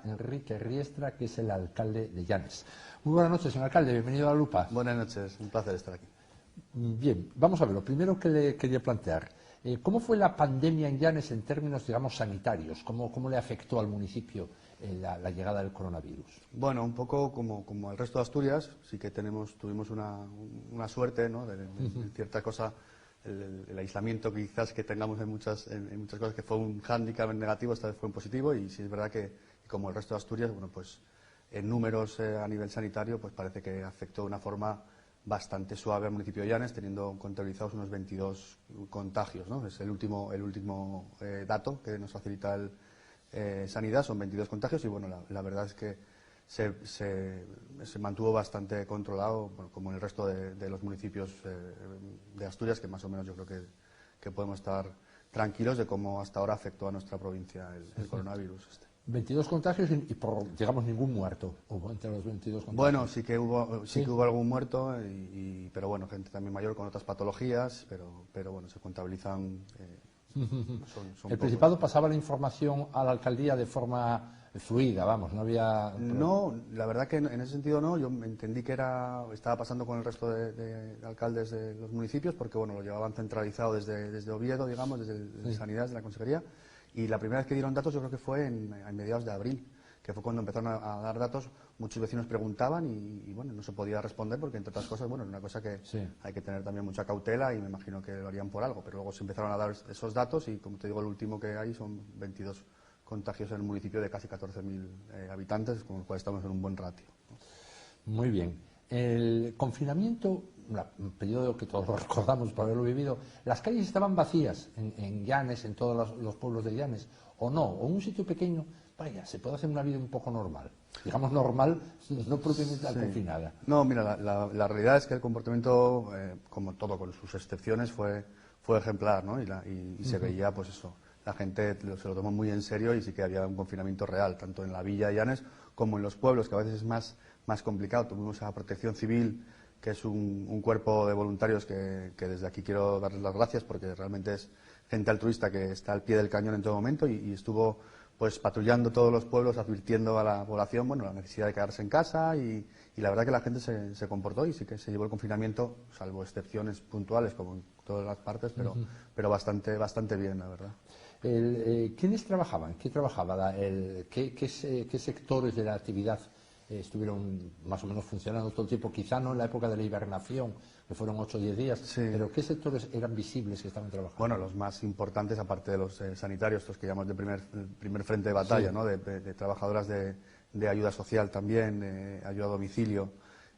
Enrique Riestra, que es el alcalde de Llanes. Muy buenas noches, señor alcalde, bienvenido a La Lupa. Buenas noches, un placer estar aquí. Bien, vamos a ver, lo primero que le quería plantear, ¿cómo fue la pandemia en Llanes en términos, digamos, sanitarios? ¿Cómo le afectó al municipio la llegada del coronavirus? Bueno, un poco como el resto de Asturias, sí que tuvimos una suerte, ¿no? de cierta cosa, el aislamiento quizás que tengamos en muchas cosas, que fue un hándicap negativo, esta vez fue un positivo, y sí es verdad que como el resto de Asturias, bueno, pues en números a nivel sanitario, pues parece que afectó de una forma bastante suave al municipio de Llanes, teniendo contabilizados unos 22 contagios, ¿no? Es el último dato que nos facilita Sanidad, son 22 contagios, y bueno, la verdad es que se mantuvo bastante controlado, bueno, como en el resto de los municipios de Asturias, que más o menos yo creo que podemos estar tranquilos de cómo hasta ahora afectó a nuestra provincia el coronavirus. 22 contagios y por, digamos, ningún muerto hubo entre los 22 contagios. Bueno, sí que hubo algún muerto, pero bueno, gente también mayor con otras patologías, pero bueno, se contabilizan. El Principado pasaba la información a la alcaldía de forma fluida, vamos, no había... No, la verdad que en ese sentido no, yo entendí que estaba pasando con el resto de alcaldes de los municipios, porque bueno, lo llevaban centralizado desde Oviedo, digamos, desde Sanidad, desde la Consejería, y la primera vez que dieron datos yo creo que fue a mediados de abril, que fue cuando empezaron a dar datos. Muchos vecinos preguntaban y bueno, no se podía responder porque, entre otras cosas, bueno, es una cosa que hay que tener también mucha cautela, y me imagino que lo harían por algo, pero luego se empezaron a dar esos datos y, como te digo, el último que hay son 22 contagios en el municipio de casi 14.000 habitantes, con lo cual estamos en un buen ratio. Muy bien. El confinamiento, un periodo que todos lo recordamos por haberlo vivido, ¿las calles estaban vacías en Llanes, en todos los pueblos de Llanes, o no? ¿O en un sitio pequeño, vaya, se puede hacer una vida un poco normal? Digamos normal, no propiamente confinada. No, mira, la realidad es que el comportamiento, como todo, con sus excepciones, fue ejemplar, ¿no? Y se veía, pues eso, la gente se lo tomó muy en serio, y sí que había un confinamiento real, tanto en la villa de Llanes como en los pueblos, que a veces es más complicado. Tuvimos a Protección Civil, que es un cuerpo de voluntarios que desde aquí quiero darles las gracias, porque realmente es gente altruista que está al pie del cañón en todo momento, y estuvo pues patrullando todos los pueblos, advirtiendo a la población, bueno, la necesidad de quedarse en casa, y la verdad que la gente se comportó, y sí que se llevó el confinamiento, salvo excepciones puntuales como en todas las partes, pero bastante bien, la verdad. ¿Quiénes trabajaban? ¿Qué trabajaba? ¿Qué sectores de la actividad estuvieron más o menos funcionando todo el tiempo? Quizá no en la época de la hibernación, que fueron 8 o 10 días, sí. Pero ¿qué sectores eran visibles que estaban trabajando? Bueno, los más importantes, aparte de los sanitarios, estos que llamamos de primer frente de batalla, sí, ¿no? de trabajadoras de ayuda social también, ayuda a domicilio,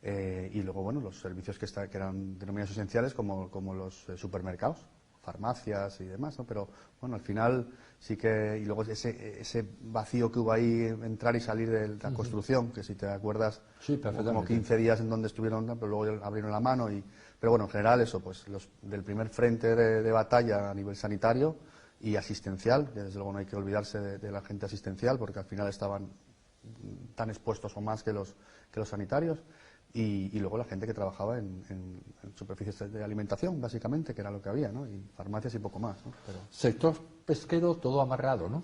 y luego, bueno, los servicios que eran denominados esenciales, como los supermercados, farmacias y demás, ¿no? Pero bueno, al final sí que, y luego ese vacío que hubo ahí, entrar y salir de la construcción, que si te acuerdas, sí, como 15 días en donde estuvieron, pero luego abrieron la mano, pero bueno, en general eso, pues los del primer frente de batalla a nivel sanitario y asistencial, que desde luego no hay que olvidarse de la gente asistencial, porque al final estaban tan expuestos o más que los sanitarios. Y luego la gente que trabajaba en superficies de alimentación, básicamente, que era lo que había, ¿no? Y farmacias y poco más, ¿no? Sector pesquero todo amarrado, ¿no?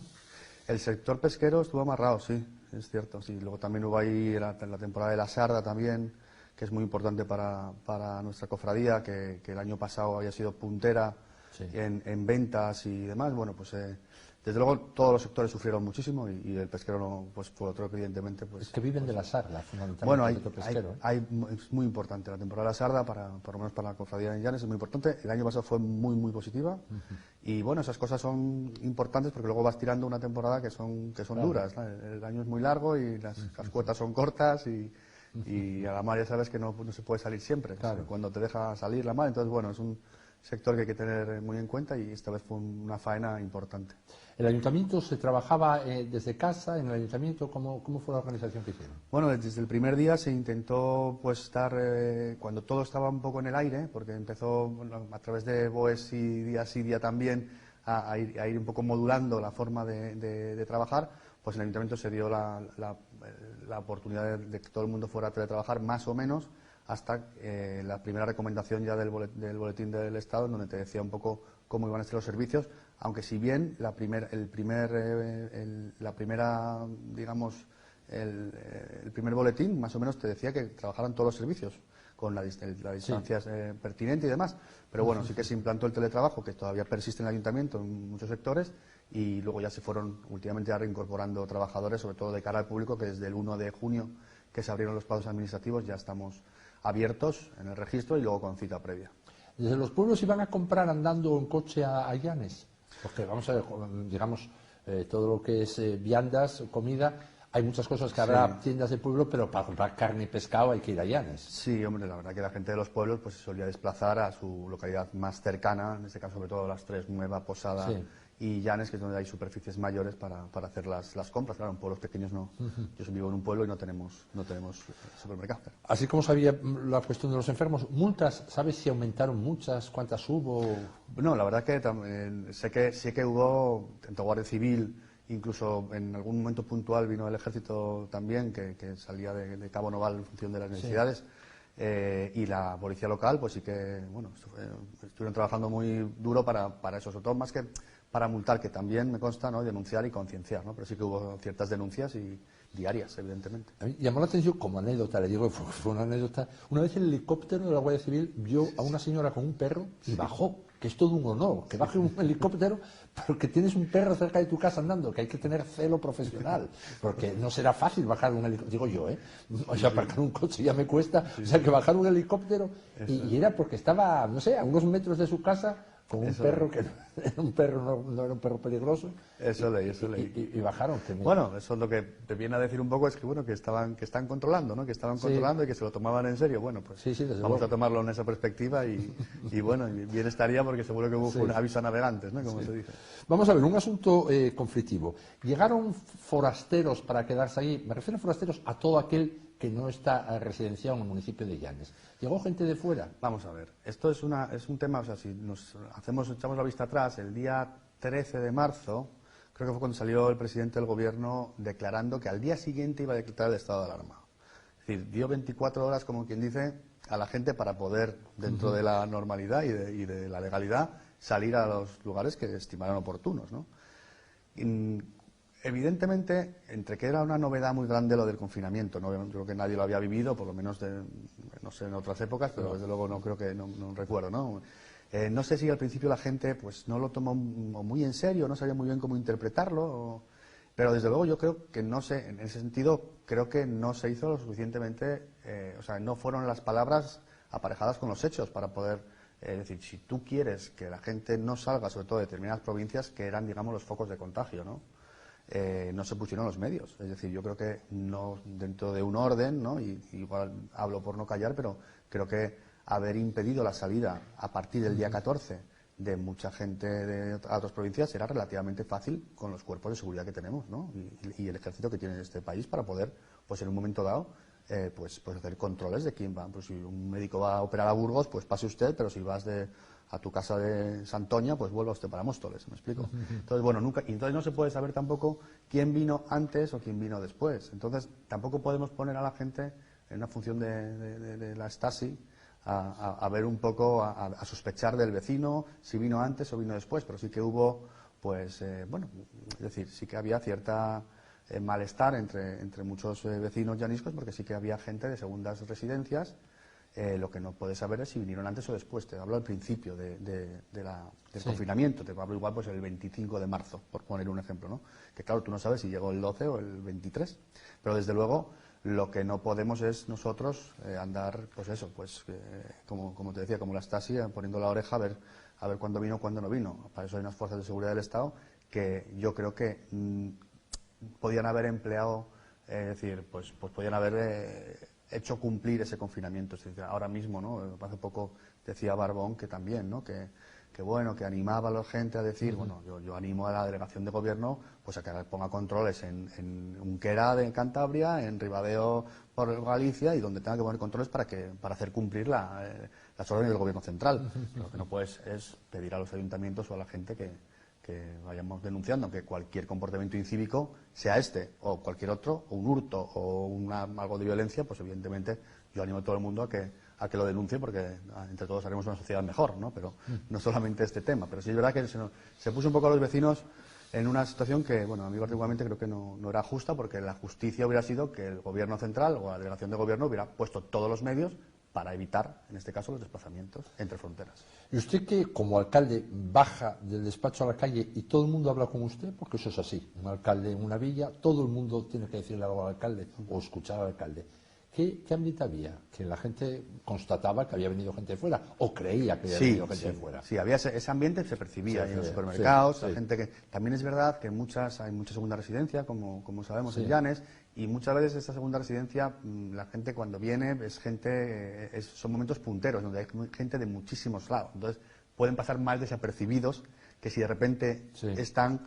El sector pesquero estuvo amarrado, sí, es cierto, sí. Luego también hubo ahí la temporada de la sarda también, que es muy importante para nuestra cofradía, que el año pasado había sido puntera, sí, en ventas y demás. Bueno, pues desde luego todos los sectores sufrieron muchísimo, y el pesquero no, pues fue otro que evidentemente pues... Es que viven de la sarda, fundamentalmente. Bueno, el sector pesquero, es muy importante la temporada de la sarda, por lo menos para la cofradía de Llanes es muy importante. El año pasado fue muy positiva, y bueno, esas cosas son importantes porque luego vas tirando una temporada que son claro, duras, ¿no? El año es muy largo y las cuotas son cortas, y a la mar ya sabes que no se puede salir siempre, claro, cuando te deja salir la mar. Entonces, bueno, es un sector que hay que tener muy en cuenta, y esta vez fue una faena importante. ¿El ayuntamiento se trabajaba desde casa? ¿En el ayuntamiento cómo fue la organización que hicieron? Bueno, desde el primer día se intentó pues estar, cuando todo estaba un poco en el aire, porque empezó, bueno, a través de BOES y día sí día también a ir un poco modulando la forma de trabajar. Pues el ayuntamiento se dio la oportunidad de que todo el mundo fuera a teletrabajar, más o menos, hasta la primera recomendación ya del boletín del Estado, en donde te decía un poco cómo iban a ser los servicios, aunque si bien el primer boletín más o menos te decía que trabajaran todos los servicios con la distancia pertinente y demás. Pero bueno, sí que se implantó el teletrabajo, que todavía persiste en el ayuntamiento en muchos sectores, y luego ya se fueron últimamente reincorporando trabajadores, sobre todo de cara al público, que desde el 1 de junio, que se abrieron los plazos administrativos, ya estamos abiertos en el registro y luego con cita previa. ¿Desde los pueblos iban a comprar andando en coche a Llanes? Porque vamos a ver, digamos, todo lo que es viandas, comida, hay muchas cosas que habrá tiendas de pueblo, pero para comprar carne y pescado hay que ir a Llanes. Sí, hombre, la verdad que la gente de los pueblos pues se solía desplazar a su localidad más cercana, en este caso sobre todo Las Tres, Nueva, Posada y Llanes, que es donde hay superficies mayores para hacer las compras. Claro, en pueblos pequeños no. Yo vivo en un pueblo y no tenemos supermercado. Así como sabía la cuestión de los enfermos, multas, ¿sabes si aumentaron muchas? ¿Cuántas hubo? No, la verdad que sé que hubo, tanto Guardia Civil, incluso en algún momento puntual vino el Ejército también, que salía de Cabo Noval en función de las necesidades, y la policía local, pues sí que, bueno, estuvieron trabajando muy duro para eso, sobre todo más que para multar, que también me consta, ¿no?, denunciar y concienciar, ¿no? Pero sí que hubo ciertas denuncias y diarias, evidentemente. A mí llamó la atención, como anécdota, le digo que fue una anécdota, una vez el helicóptero de la Guardia Civil vio a una señora con un perro y bajó, que es todo un honor, que baje un helicóptero, pero que tienes un perro cerca de tu casa andando, que hay que tener celo profesional, porque no será fácil bajar un helicóptero, digo yo, o sea, aparcar un coche ya me cuesta, o sea, que bajar un helicóptero, y era porque estaba, no sé, a unos metros de su casa, con un perro que era un perro, no era un perro peligroso. Eso leí. Y bajaron. Bueno, eso es lo que te viene a decir un poco, es que bueno, que están controlando, ¿no? Que estaban controlando y que se lo tomaban en serio. Bueno, pues vamos a tomarlo en esa perspectiva y bueno, bien estaría porque seguro que hubo un aviso a navegantes, ¿no? Como se dice. Vamos a ver, un asunto conflictivo. ¿Llegaron forasteros para quedarse ahí? Me refiero a forasteros a todo aquel que no está residenciado en el municipio de Llanes. ¿Llegó gente de fuera? Vamos a ver, esto es un tema, o sea, si echamos la vista atrás, el día 13 de marzo, creo que fue cuando salió el presidente del gobierno declarando que al día siguiente iba a declarar el estado de alarma. Es decir, dio 24 horas, como quien dice, a la gente para poder, dentro de la normalidad y de la legalidad, salir a los lugares que estimaran oportunos, ¿no? Evidentemente, entre que era una novedad muy grande lo del confinamiento, ¿no? Yo creo que nadie lo había vivido, por lo menos no sé en otras épocas, pero desde luego no creo que, no recuerdo, ¿no? No sé si al principio la gente pues no lo tomó muy en serio, no sabía muy bien cómo interpretarlo, pero desde luego yo creo que no sé, en ese sentido creo que no se hizo lo suficientemente, o sea, no fueron las palabras aparejadas con los hechos para poder decir, si tú quieres que la gente no salga, sobre todo de determinadas provincias que eran, digamos, los focos de contagio, ¿no? No se pusieron los medios. Es decir, yo creo que no dentro de un orden, ¿no? Y igual hablo por no callar, pero creo que haber impedido la salida a partir del día 14 de mucha gente de otras provincias era relativamente fácil con los cuerpos de seguridad que tenemos, ¿no? Y el ejército que tiene este país para poder, pues en un momento dado, pues hacer controles de quién va. Pues si un médico va a operar a Burgos, pues pase usted, pero si vas a tu casa de Santoña, pues vuelva usted para Móstoles, ¿me explico? Entonces, bueno, entonces no se puede saber tampoco quién vino antes o quién vino después. Entonces, tampoco podemos poner a la gente en una función de la Stasi a ver un poco, a sospechar del vecino, si vino antes o vino después, pero sí que hubo, pues, bueno, es decir, sí que había cierta malestar entre muchos vecinos llaniscos, porque sí que había gente de segundas residencias. Lo que no puedes saber es si vinieron antes o después. Te hablo al principio del confinamiento. Te hablo igual pues el 25 de marzo, por poner un ejemplo, ¿no? Que claro, tú no sabes si llegó el 12 o el 23. Pero desde luego lo que no podemos es nosotros andar, pues eso, pues como te decía, como la Stasi, poniendo la oreja a ver cuándo vino, cuándo no vino. Para eso hay unas fuerzas de seguridad del Estado que yo creo que podían haber empleado, es decir, pues podían haber hecho cumplir ese confinamiento. Es decir, ahora mismo, ¿no? Hace poco decía Barbón que también, ¿no? Que bueno, que animaba a la gente a decir, bueno, yo animo a la delegación de gobierno pues a que ponga controles en Unquera de Cantabria, en Ribadeo por Galicia y donde tenga que poner controles para hacer cumplir las órdenes del gobierno central. Lo que no puedes es pedir a los ayuntamientos o a la gente que vayamos denunciando que cualquier comportamiento incívico, sea este o cualquier otro, o un hurto o algo de violencia, pues evidentemente yo animo a todo el mundo a que lo denuncie, porque entre todos haremos una sociedad mejor, ¿no? Pero no solamente este tema. Pero sí es verdad que se puso un poco a los vecinos en una situación que, bueno, a mí particularmente creo que no era justa, porque la justicia hubiera sido que el Gobierno central o la delegación de Gobierno hubiera puesto todos los medios para evitar, en este caso, los desplazamientos entre fronteras. ¿Y usted que, como alcalde, baja del despacho a la calle y todo el mundo habla con usted? Porque eso es así. Un alcalde en una villa, todo el mundo tiene que decirle algo al alcalde o escuchar al alcalde. ¿Qué ambiente había? ¿Que la gente constataba que había venido gente de fuera o creía que había venido gente de fuera? Sí, había ese ambiente, se percibía en los supermercados, la sí. gente que... También es verdad que hay mucha segunda residencia, como sabemos, en Llanes, y muchas veces esta segunda residencia, la gente cuando viene son momentos punteros, donde hay gente de muchísimos lados. Entonces pueden pasar más desapercibidos que si de repente están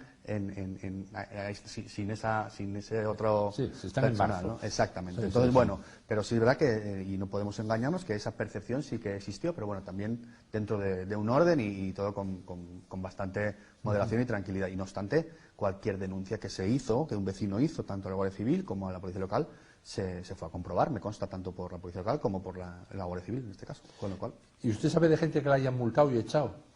sin ese otro están personal, ¿no? Exactamente. Entonces, bueno, pero sí es verdad que, y no podemos engañarnos, que esa percepción sí que existió, pero bueno, también dentro de un orden y todo con bastante moderación y tranquilidad. Y no obstante, cualquier denuncia que se hizo, que un vecino hizo, tanto a la Guardia Civil como a la Policía Local, se fue a comprobar, me consta, tanto por la Policía Local como por la Guardia Civil, en este caso. Con lo cual... ¿Y usted sabe de gente que la hayan multado y echado?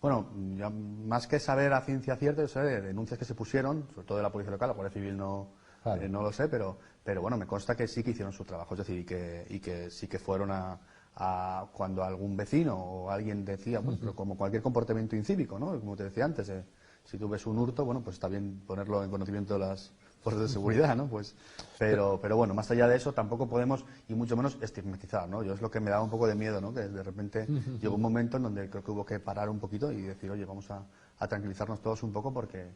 Bueno, ya más que saber a ciencia cierta, yo sé de denuncias que se pusieron, sobre todo de la Policía Local, la Guardia Civil no lo sé, pero bueno, me consta que sí que hicieron su trabajo, es decir, y que sí que fueron a cuando algún vecino o alguien decía, bueno, pero como cualquier comportamiento incívico, ¿no? Como te decía antes, si tú ves un hurto, bueno, pues está bien ponerlo en conocimiento de las fuerzas de seguridad, ¿no? Pues, pero bueno, más allá de eso tampoco podemos, y mucho menos, estigmatizar, ¿no? Yo es lo que me daba un poco de miedo, ¿no? Que de repente llegó un momento en donde creo que hubo que parar un poquito y decir, oye, vamos a tranquilizarnos todos un poco porque...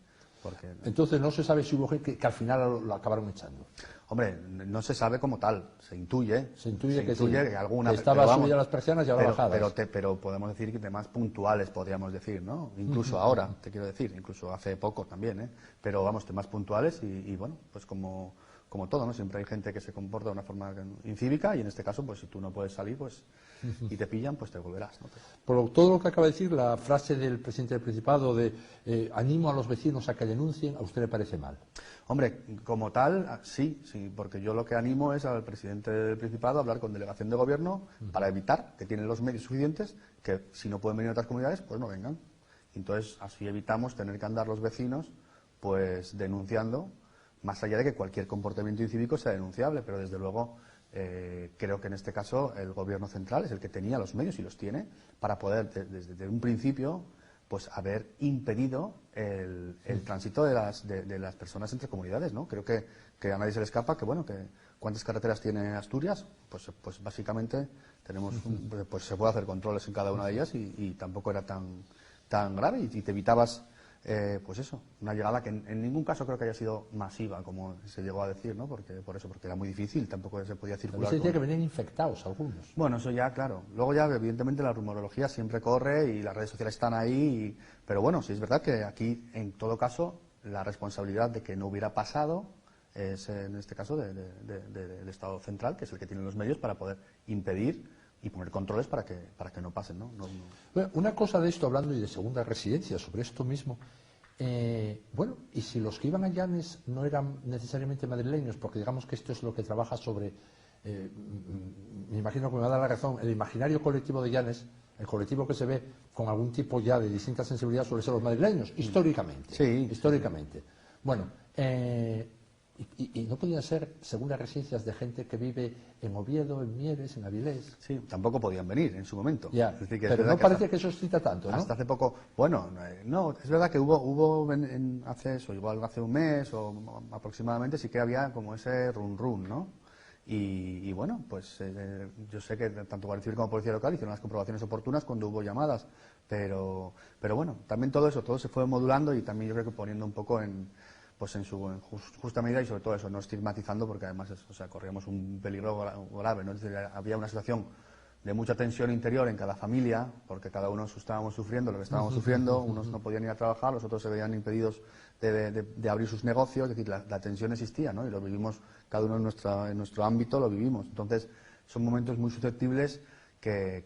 Entonces no se sabe si hubo gente que al final lo acabaron echando. Hombre, no se sabe como tal, se intuye. Se intuye que alguna... Que estaba subida las persianas y ahora bajadas. Pero podemos decir que temas puntuales, podríamos decir, ¿no? Incluso ahora, te quiero decir, incluso hace poco también, ¿eh? Pero vamos, temas puntuales y bueno, pues como todo, ¿no? Siempre hay gente que se comporta de una forma incívica y en este caso, pues si tú no puedes salir, pues y te pillan, pues te volverás, ¿no? Por todo lo que acaba de decir, la frase del presidente del Principado de animo a los vecinos a que denuncien, ¿a usted le parece mal? Hombre, como tal, sí, porque yo lo que animo es al presidente del Principado a hablar con delegación de gobierno para evitar que tienen los medios suficientes, que si no pueden venir a otras comunidades, pues no vengan. Entonces, así evitamos tener que andar los vecinos, pues denunciando, más allá de que cualquier comportamiento incívico sea denunciable, pero desde luego creo que en este caso el gobierno central es el que tenía los medios y los tiene para poder desde un principio pues haber impedido el tránsito de las personas entre comunidades, ¿no? Creo que a nadie se le escapa que bueno, que ¿cuántas carreteras tiene Asturias? Pues básicamente tenemos pues se puede hacer controles en cada una de ellas y tampoco era tan grave y te evitabas pues eso, una llegada que en ningún caso creo que haya sido masiva, como se llegó a decir, ¿no? Porque era muy difícil, tampoco se podía circular. Se decía que venían infectados algunos. Bueno, eso ya, claro. Luego ya, evidentemente, la rumorología siempre corre y las redes sociales están ahí. Pero bueno, sí es verdad que aquí, en todo caso, la responsabilidad de que no hubiera pasado es, en este caso, del Estado central, que es el que tiene los medios para poder impedir y poner controles para que no pasen, ¿no? Bueno, una cosa de esto, hablando y de segunda residencia, sobre esto mismo, bueno, y si los que iban a Llanes no eran necesariamente madrileños, porque digamos que esto es lo que trabaja sobre, me imagino que me va a dar la razón, el imaginario colectivo de Llanes, el colectivo que se ve con algún tipo ya de distinta sensibilidad suele ser los madrileños, históricamente. Sí, históricamente. Sí. Bueno, y no podían ser segundas residencias de gente que vive en Oviedo, en Mieres, en Avilés. Sí, tampoco podían venir en su momento. Ya, es decir, que pero no parece que eso excita tanto, ¿no? Hasta hace poco, bueno, no, es verdad que hubo hace eso, igual hace un mes o aproximadamente, sí que había como ese run, ¿no? Y bueno, pues yo sé que tanto Guardia Civil como Policía Local hicieron las comprobaciones oportunas cuando hubo llamadas, pero bueno, también todo se fue modulando y también yo creo que poniendo un poco en su justa medida y sobre todo eso, no estigmatizando porque además corríamos un peligro grave, ¿no? Es decir, había una situación de mucha tensión interior en cada familia, porque cada uno estábamos sufriendo lo que estábamos sufriendo, unos no podían ir a trabajar, los otros se veían impedidos de abrir sus negocios, es decir, la tensión existía, ¿no? Y lo vivimos, cada uno en nuestro ámbito lo vivimos. Entonces, son momentos muy susceptibles que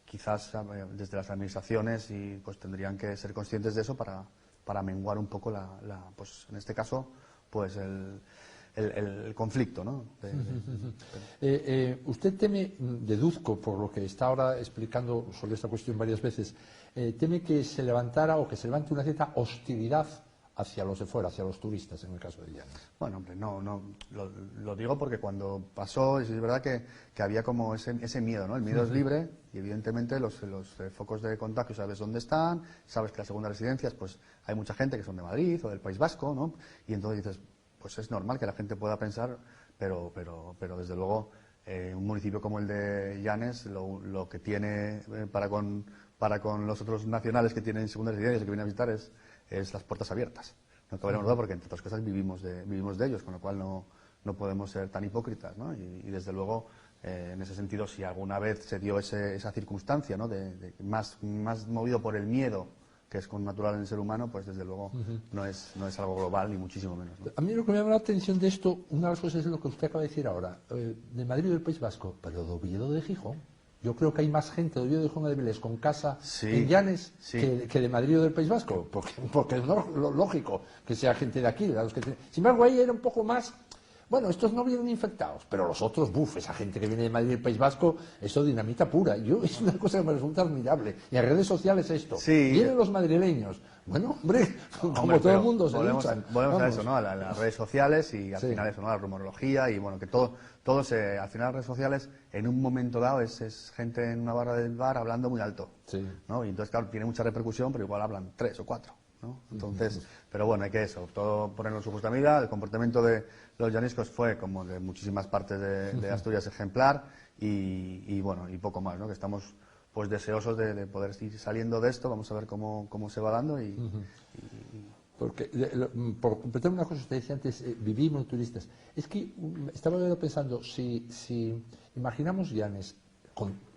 quizás desde las administraciones pues tendrían que ser conscientes de eso para menguar un poco pues en este caso, pues el conflicto, ¿no? Usted teme, deduzco por lo que está ahora explicando sobre esta cuestión varias veces, teme que se levantara o que se levante una cierta hostilidad hacia los de fuera, hacia los turistas, en el caso de Llanes. Bueno, hombre, no, lo digo porque cuando pasó, es verdad que había como ese miedo, ¿no? El miedo es libre y evidentemente los focos de contagio sabes dónde están, sabes que las segundas residencias, pues hay mucha gente que son de Madrid o del País Vasco, ¿no? Y entonces dices, pues es normal que la gente pueda pensar, pero desde luego un municipio como el de Llanes, lo que tiene para con los otros nacionales que tienen segundas residencias y que vienen a visitar es las puertas abiertas. No cabe duda porque, entre otras cosas, vivimos de ellos, con lo cual no podemos ser tan hipócritas, ¿no? Y desde luego, en ese sentido, si alguna vez se dio esa circunstancia, ¿no? de más movido por el miedo, que es natural en el ser humano, pues desde luego no es algo global, ni muchísimo menos, ¿no? A mí lo que me llama la atención de esto, una de las cosas es lo que usted acaba de decir ahora, de Madrid y del País Vasco, pero de Oviedo de Gijón. Yo creo que hay más gente de Oviedo de Gijón de Vélez con casa en Llanes que de Madrid o del País Vasco, porque es lógico que sea gente de aquí. Sin embargo, ahí era un poco más. Bueno, estos no vienen infectados, pero los otros, esa gente que viene de Madrid y del País Vasco, eso dinamita pura. Es una cosa que me resulta admirable. Y en redes sociales esto. Sí. Vienen los madrileños. Bueno, hombre, como todo el mundo se luchan. Volvemos a eso, ¿no? A las redes sociales y al final eso, ¿no? La rumorología y bueno, que todo al final las redes sociales en un momento dado es gente en una barra del bar hablando muy alto, ¿no? Y entonces, claro, tiene mucha repercusión, pero igual hablan 3 o 4, ¿no? Entonces, pero bueno, hay que todo ponerlo en su justa medida. El comportamiento de los llaniscos fue, como de muchísimas partes de Asturias, ejemplar y bueno, y poco más, ¿no? Que estamos pues deseosos de poder ir saliendo de esto. Vamos a ver cómo se va dando Porque, por completar una cosa, usted decía antes, vivimos turistas. Es que estaba yo pensando, si imaginamos Llanes,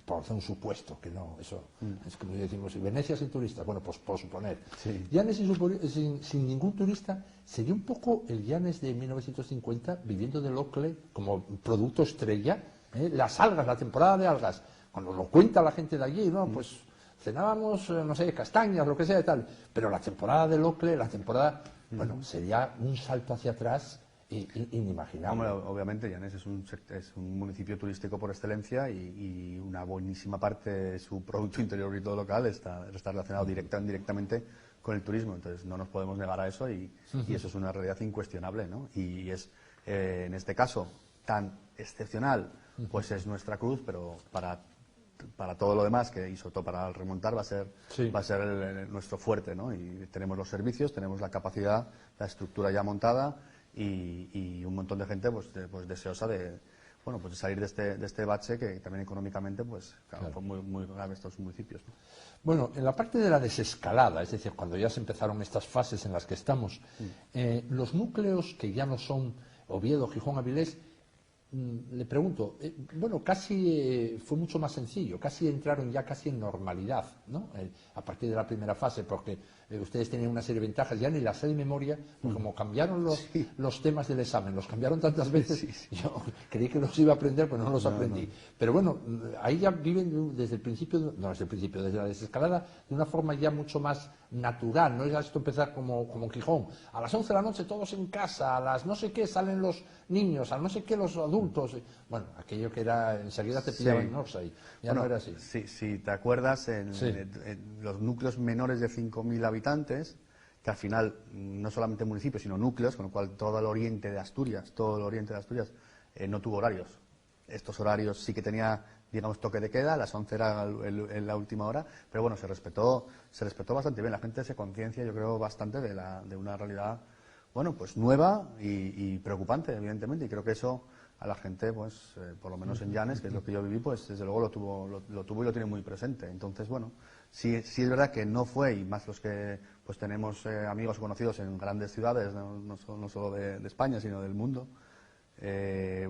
por hacer un supuesto, que no, eso, es como decimos, Venecia sin turistas, bueno, pues por suponer. Sí. Llanes sin ningún turista sería un poco el Llanes de 1950, viviendo del ocle como producto estrella, las algas, la temporada de algas. Cuando lo cuenta la gente de allí, ¿no? Pues cenábamos, no sé, castañas, lo que sea y tal. Pero la temporada del ocle, bueno, sería un salto hacia atrás inimaginable. Hombre, obviamente, Llanes es un municipio turístico por excelencia y una buenísima parte de su Producto Interior Bruto local está relacionado directamente con el turismo. Entonces, no nos podemos negar a eso y eso es una realidad incuestionable, ¿no? Y es, en este caso, tan excepcional, pues es nuestra cruz, pero para todo lo demás, y sobre todo para remontar, va a ser nuestro fuerte, ¿no? Y tenemos los servicios, tenemos la capacidad, la estructura ya montada y un montón de gente pues deseosa de salir de este bache que también económicamente pues claro. Fue muy grave estos municipios, ¿no? Bueno, en la parte de la desescalada, es decir, cuando ya se empezaron estas fases en las que estamos, los núcleos que ya no son Oviedo, Gijón, Avilés, le pregunto, bueno, casi fue mucho más sencillo, casi entraron ya casi en normalidad, ¿no? A partir de la primera fase, porque ustedes tenían una serie de ventajas, ya ni la sé de memoria, porque como cambiaron los temas del examen, los cambiaron tantas veces, yo creí que los iba a aprender, pero no los aprendí. Pero bueno, ahí ya viven desde el principio, desde la desescalada, de una forma ya mucho más natural, no es esto empezar como en Gijón, a las 11 de la noche todos en casa, a las no sé qué salen los niños, a no sé qué los adultos, bueno, aquello que era, enseguida te pillaban en Orsay, ya no era así. Si te acuerdas, en los núcleos menores de 5.000 habitantes, que al final, no solamente municipios, sino núcleos, con lo cual todo el oriente de Asturias, no tuvo horarios. Estos horarios sí que tenía, digamos, toque de queda, a las 11 era la última hora, pero bueno, se respetó bastante bien. La gente se conciencia, yo creo, bastante de una realidad, bueno, pues nueva y preocupante, evidentemente, y creo que eso a la gente, pues, por lo menos en Llanes, que es lo que yo viví, pues desde luego lo tuvo y lo tiene muy presente. Entonces, bueno, sí es verdad que no fue, y más los que pues tenemos amigos conocidos en grandes ciudades, no solo de España, sino del mundo,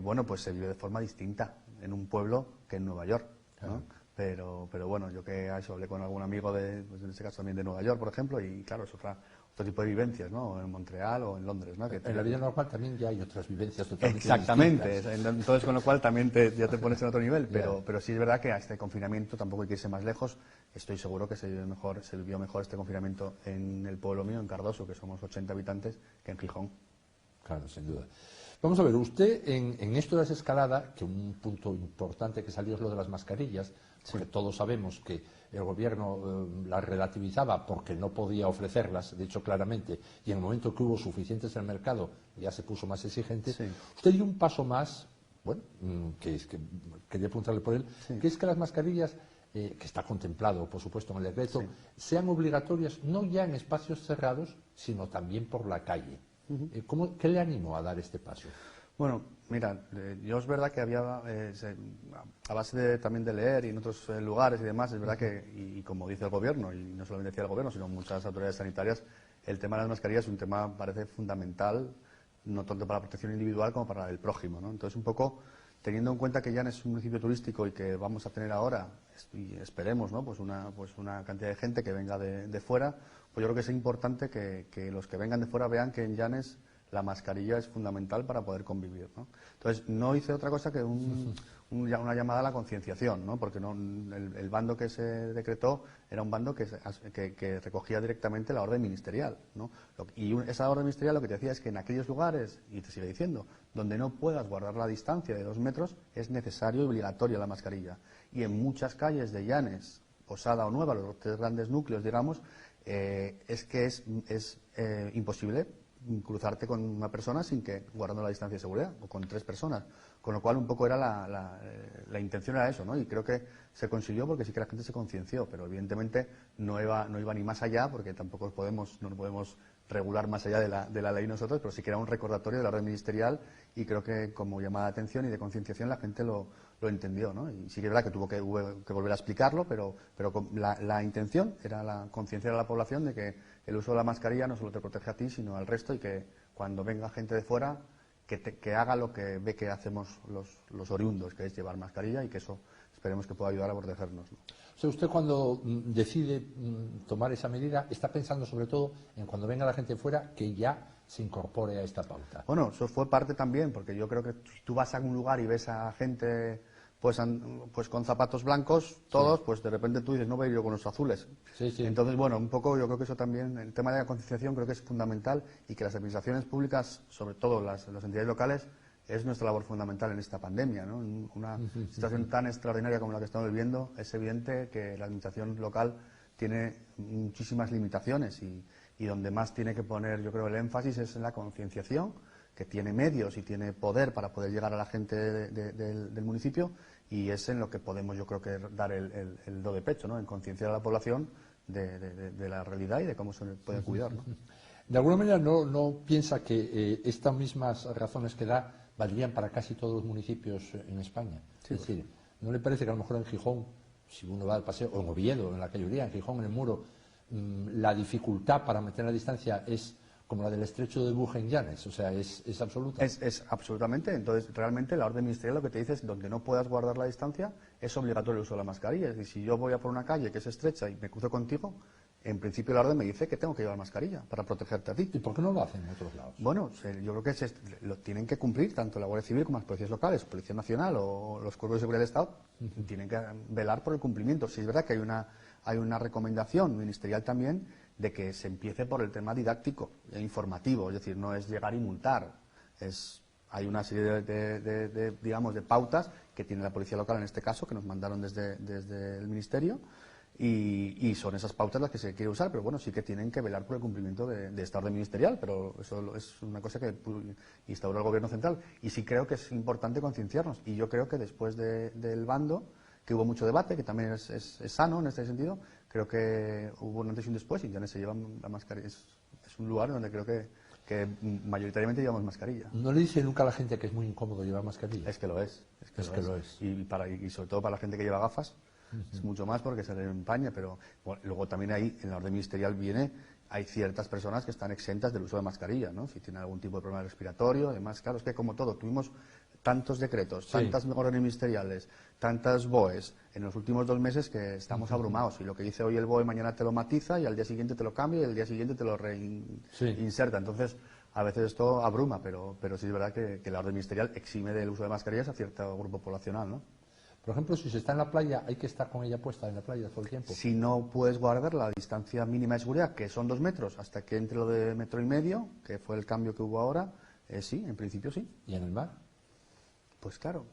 bueno, pues se vive de forma distinta en un pueblo que en Nueva York, ¿no? Pero bueno, yo que a eso hablé con algún amigo pues en este caso también de Nueva York, por ejemplo, y claro, es otro tipo de vivencias, ¿no? En Montreal o en Londres, ¿no? En la vida normal también ya hay otras vivencias totalmente Exactamente, distintas. Entonces con lo cual también ya te pones en otro nivel, pero sí es verdad que a este confinamiento tampoco hay que irse más lejos. Estoy seguro que se vivió mejor este confinamiento en el pueblo mío, en Cardoso, que somos 80 habitantes, que en Gijón. Claro, sin duda. Vamos a ver, usted en esto de la desescalada, que un punto importante que salió es lo de las mascarillas, porque todos sabemos que el gobierno las relativizaba porque no podía ofrecerlas, de hecho claramente, y en el momento que hubo suficientes en el mercado ya se puso más exigente. Usted dio un paso más, bueno, que quería preguntarle por él, que es que las mascarillas, que está contemplado por supuesto en el decreto, sean obligatorias no ya en espacios cerrados, sino también por la calle. ¿Qué le animó a dar este paso? Bueno, mira, yo es verdad que había, a base también de leer y en otros lugares y demás, es verdad que, y como dice el gobierno, y no solamente decía el gobierno, sino muchas autoridades sanitarias, el tema de las mascarillas es un tema, parece fundamental, no tanto para la protección individual como para el prójimo, ¿no? Entonces, un poco, teniendo en cuenta que Llanes es un municipio turístico y que vamos a tener ahora, y esperemos, ¿no?, pues una cantidad de gente que venga de fuera, pues yo creo que es importante que los que vengan de fuera vean que en Llanes la mascarilla es fundamental para poder convivir, ¿no? Entonces, no hice otra cosa que una llamada a la concienciación, ¿no? Porque el bando que se decretó era un bando que recogía directamente la orden ministerial, ¿no? Y esa orden ministerial lo que te decía es que en aquellos lugares, y te sigue diciendo, donde no puedas guardar la distancia de 2 metros, es necesario y obligatoria la mascarilla. Y en muchas calles de Llanes, Posada o Nueva, los 3 grandes núcleos, digamos, es imposible cruzarte con una persona sin que guardando la distancia de seguridad, o con 3 personas, con lo cual un poco era la intención era eso, ¿no? Y creo que se consiguió porque sí que la gente se concienció, pero evidentemente no iba ni más allá, porque tampoco no podemos regular más allá de la ley nosotros, pero sí que era un recordatorio de la orden ministerial, y creo que como llamada de atención y de concienciación la gente lo entendió, ¿no? Y sí que es verdad que hubo que volver a explicarlo, pero la intención era la concienciar a la población de que el uso de la mascarilla no solo te protege a ti, sino al resto, y que cuando venga gente de fuera, que haga lo que ve que hacemos los oriundos, que es llevar mascarilla, y que eso esperemos que pueda ayudar a protegernos, ¿no? O sea, usted cuando decide tomar esa medida, está pensando sobre todo en cuando venga la gente de fuera que ya se incorpore a esta pauta. Bueno, eso fue parte también, porque yo creo que si tú vas a un lugar y ves a gente pues con zapatos blancos, todos, pues de repente tú dices, no voy yo con los azules. Entonces, bueno, un poco yo creo que eso también, el tema de la concienciación creo que es fundamental, y que las administraciones públicas, sobre todo las entidades locales, es nuestra labor fundamental en esta pandemia, ¿no? En una situación tan extraordinaria como la que estamos viviendo, es evidente que la administración local tiene muchísimas limitaciones, y donde más tiene que poner, yo creo, el énfasis es en la concienciación, que tiene medios y tiene poder para poder llegar a la gente del municipio, y es en lo que podemos, yo creo, que dar el do de pecho, ¿no? En concienciar a la población de la realidad y de cómo se puede cuidar, ¿no? De alguna manera no piensa que estas mismas razones que da valdrían para casi todos los municipios en España. Sí, es decir, ¿no le parece que a lo mejor en Gijón, si uno va al paseo, o en Oviedo, en la calle Uría, en Gijón, en el Muro, la dificultad para mantener la distancia es como la del estrecho de Buje en Llanes? O sea, es absoluta. Es absolutamente. Entonces, realmente la orden ministerial lo que te dice es donde no puedas guardar la distancia es obligatorio el uso de la mascarilla. Es decir, si yo voy a por una calle que es estrecha y me cruzo contigo, en principio la orden me dice que tengo que llevar mascarilla para protegerte a ti. ¿Y por qué no lo hacen en otros lados? Bueno, yo creo que lo tienen que cumplir tanto la Guardia Civil como las policías locales, Policía Nacional o los cuerpos de seguridad del Estado. Tienen que velar por el cumplimiento. Sí, es verdad que hay una recomendación ministerial también de que se empiece por el tema didáctico e informativo, es decir, no es llegar y multar, hay una serie digamos, de pautas que tiene la policía local en este caso, que nos mandaron desde el ministerio, y son esas pautas las que se quiere usar, pero bueno, sí que tienen que velar por el cumplimiento de esta orden ministerial, pero eso es una cosa que instauró el gobierno central, y sí creo que es importante concienciarnos, y yo creo que después del bando, que hubo mucho debate, que también es sano en este sentido, creo que hubo un antes y un después, y ya no se llevan la mascarilla. Es un lugar donde creo que mayoritariamente llevamos mascarilla. ¿No le dice nunca a la gente que es muy incómodo llevar mascarilla? Es que lo es. Lo es. Y sobre todo para la gente que lleva gafas, es mucho más porque se le empaña, pero bueno, luego también ahí, en la orden ministerial hay ciertas personas que están exentas del uso de mascarilla, ¿no? Si tienen algún tipo de problema respiratorio, además, claro, es que como todo, tuvimos tantos decretos, tantas órdenes ministeriales, tantas BOEs en los últimos 2 meses que estamos abrumados, y lo que dice hoy el BOE mañana te lo matiza y al día siguiente te lo cambia y al día siguiente te lo reinserta. Entonces, a veces esto abruma, pero sí es verdad que la orden ministerial exime del uso de mascarillas a cierto grupo poblacional, ¿no? Por ejemplo, si se está en la playa, ¿hay que estar con ella puesta en la playa todo el tiempo? Si no puedes guardar la distancia mínima de seguridad, que son 2 metros, hasta que entre lo de 1,5 metros, que fue el cambio que hubo ahora, Sí, en principio sí. ¿Y en el mar? Pues claro,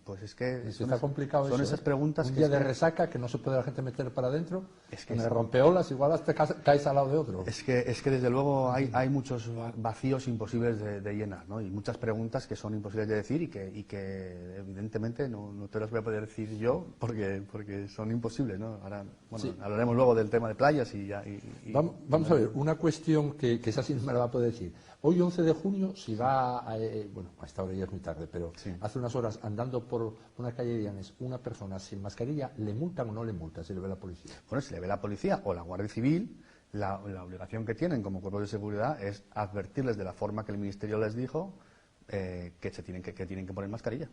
pues es que Está complicado son eso, esas preguntas un que día es de que- resaca que no se puede la gente meter para adentro, Es que en es- el rompeolas igual hasta caes al lado de otro. Es que desde luego hay muchos vacíos imposibles de llenar, ¿no? Y muchas preguntas que son imposibles de decir y que evidentemente no te las voy a poder decir yo porque son imposibles, ¿no? Ahora, bueno, Sí. hablaremos luego del tema de playas y ya. Vamos a ver, una cuestión que esa sí no me la va a poder decir. Hoy, 11 de junio, si va, bueno, a esta hora ya es muy tarde, pero Sí. hace unas horas andando por una calle de Llanes, una persona sin mascarilla, ¿le multan o no le multan si le ve la policía? Bueno, si le ve la policía o la Guardia Civil, la obligación que tienen como cuerpos de seguridad es advertirles de la forma que el Ministerio les dijo que tienen que poner mascarilla.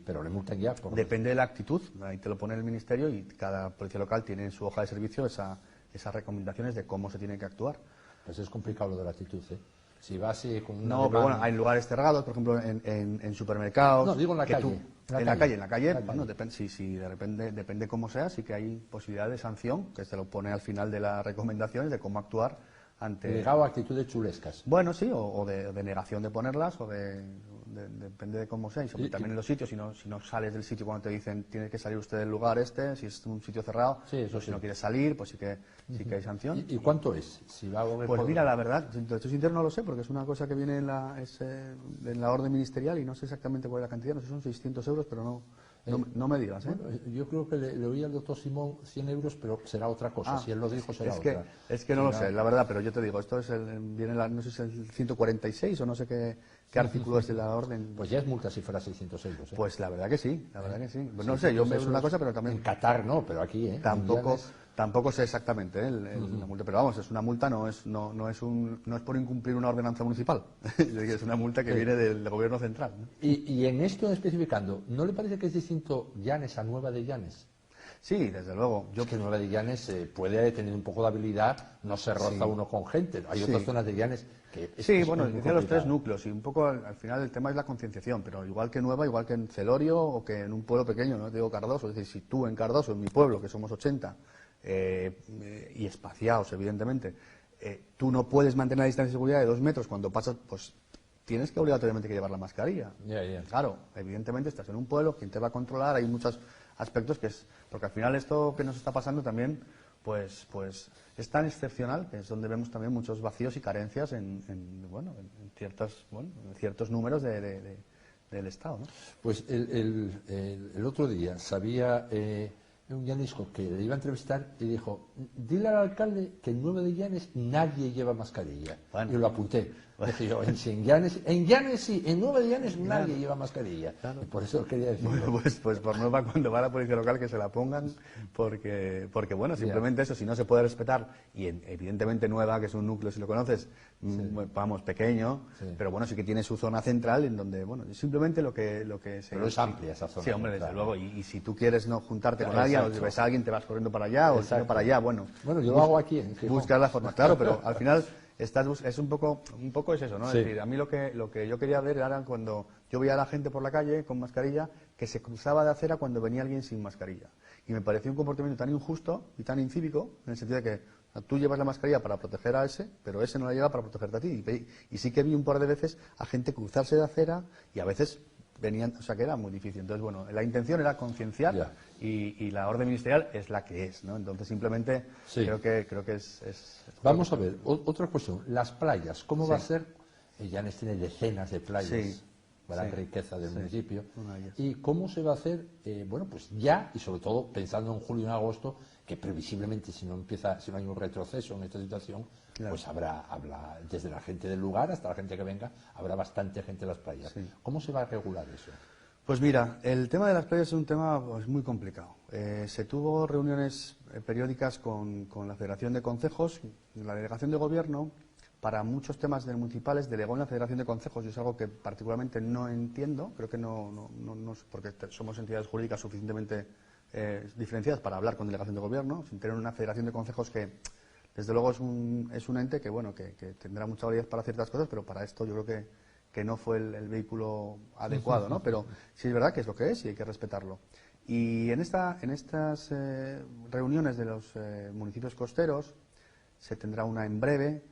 Pero le multan ya. Depende de la actitud, ahí te lo pone el Ministerio y cada policía local tiene en su hoja de servicio esas recomendaciones de cómo se tiene que actuar. Pues es complicado lo de la actitud, ¿eh? Si va así con una No, pero bueno, hay lugares cerrados, por ejemplo, en supermercados. No, digo en la que calle. En la calle, bueno, depende, si de repente, depende cómo sea, sí que hay posibilidad de sanción, que se lo pone al final de las recomendaciones de cómo actuar ante... Ligado a actitudes chulescas. Bueno, sí, o de negación de ponerlas, depende de cómo sea, y también en los sitios, si no sales del sitio cuando te dicen tiene que salir usted del lugar si es un sitio cerrado, Sí, eso pues si sí. no quieres salir, pues sí que hay sanción. ¿Y cuánto es? Si va a volver Pues por- mira, la verdad, si te soy sincero no lo sé, porque es una cosa que viene en la orden ministerial y no sé exactamente cuál es la cantidad, no sé si son 600 euros, pero no me digas, ¿eh? Bueno, yo creo que le oí al doctor Simón 100 euros, pero será otra cosa. Si él lo dijo, será es otra. que no lo sé, la verdad, pero yo te digo, esto es no sé si es el 146 o no sé qué artículo es de la orden. Pues ya es multa si fuera 600 euros. ¿eh? Pues la verdad que sí, la verdad que sí. Pues no sé, yo 600 es una euros cosa, pero En también Qatar no, pero aquí, ¿eh? En tampoco Llanes- tampoco sé exactamente la multa, pero vamos, es una multa, no es por incumplir una ordenanza municipal, es una multa que viene del gobierno central, ¿no? Y en esto especificando, ¿no le parece que es distinto Llanes a Nueva de Llanes? Sí, desde luego. Yo que Nueva de Llanes puede tener un poco de habilidad, no se roza uno con gente. Hay otras zonas de Llanes que Sí, es bueno, muy decía los tres complicado. núcleos y un poco al final el tema es la concienciación, pero igual que Nueva, igual que en Celorio o que en un pueblo pequeño, no te digo Cardoso, es decir, si tú en Cardoso, en mi pueblo, que somos 80, y espaciados, evidentemente, tú no puedes mantener la distancia de seguridad de 2 metros cuando pasas, pues tienes que obligatoriamente que llevar la mascarilla. Ya. Claro, evidentemente estás en un pueblo, ¿quién te va a controlar? Hay muchos aspectos porque al final esto que nos está pasando también pues es tan excepcional que es donde vemos también muchos vacíos y carencias en ciertos números del Estado, ¿no? Pues el otro día sabía un llanisco que le iba a entrevistar y dijo, dile al alcalde que en Nueva de Llanes nadie lleva mascarilla. Bueno. Y lo apunté. Dije yo, en Llanes sí, en Nueva de Llanes nadie lleva mascarilla. Claro. Y por eso quería decir. Bueno, pues por Nueva, cuando va la policía local, que se la pongan, porque bueno, simplemente eso, si no se puede respetar, y evidentemente Nueva, que es un núcleo, si lo conoces, vamos, pequeño, Sí. pero bueno, sí que tiene su zona central, en donde, bueno, simplemente lo que se... Pero es amplia esa zona Sí, hombre, desde central, luego, y si tú quieres no juntarte con Exacto. alguien, o si ves a alguien, te vas corriendo para allá, o si no Exacto. para allá, bueno. Bueno, yo lo hago aquí en Gijón. Buscar la forma, claro, pero al final es un poco es eso, ¿no? Sí. Es decir, a mí lo que yo quería ver era cuando yo veía a la gente por la calle con mascarilla que se cruzaba de acera cuando venía alguien sin mascarilla. Y me pareció un comportamiento tan injusto y tan incívico, en el sentido de que tú llevas la mascarilla para proteger a ese, pero ese no la lleva para protegerte a ti. Y sí que vi un par de veces a gente cruzarse de acera y a veces venían, o sea que era muy difícil. Entonces, bueno, la intención era concienciar Ya. y la orden ministerial es la que es, ¿no? Entonces, simplemente Sí. creo que es Vamos a ver, otra cuestión. Las playas, ¿cómo va a Sí. ser? Llanes tiene decenas de playas, Sí. gran Sí. riqueza del Sí. municipio. Una de ellas. ¿Y cómo se va a hacer? Bueno, pues ya, y sobre todo pensando en julio y en agosto, que previsiblemente si no hay un retroceso en esta situación, Claro. pues habrá, desde la gente del lugar hasta la gente que venga, habrá bastante gente en las playas. Sí. ¿Cómo se va a regular eso? Pues mira, el tema de las playas es un tema pues, muy complicado. Se tuvo reuniones periódicas con la Federación de Concejos, la Delegación de Gobierno, para muchos temas municipales delegó en la Federación de Concejos, y es algo que particularmente no entiendo, creo que no porque somos entidades jurídicas suficientemente diferenciadas para hablar con Delegación de Gobierno, sin tener una Federación de Concejos que, desde luego, es un ente que, bueno, que tendrá mucha validez para ciertas cosas, pero para esto yo creo que no fue el vehículo adecuado, ¿no? Pero sí es verdad que es lo que es y hay que respetarlo. Y en estas reuniones de los municipios costeros se tendrá una en breve.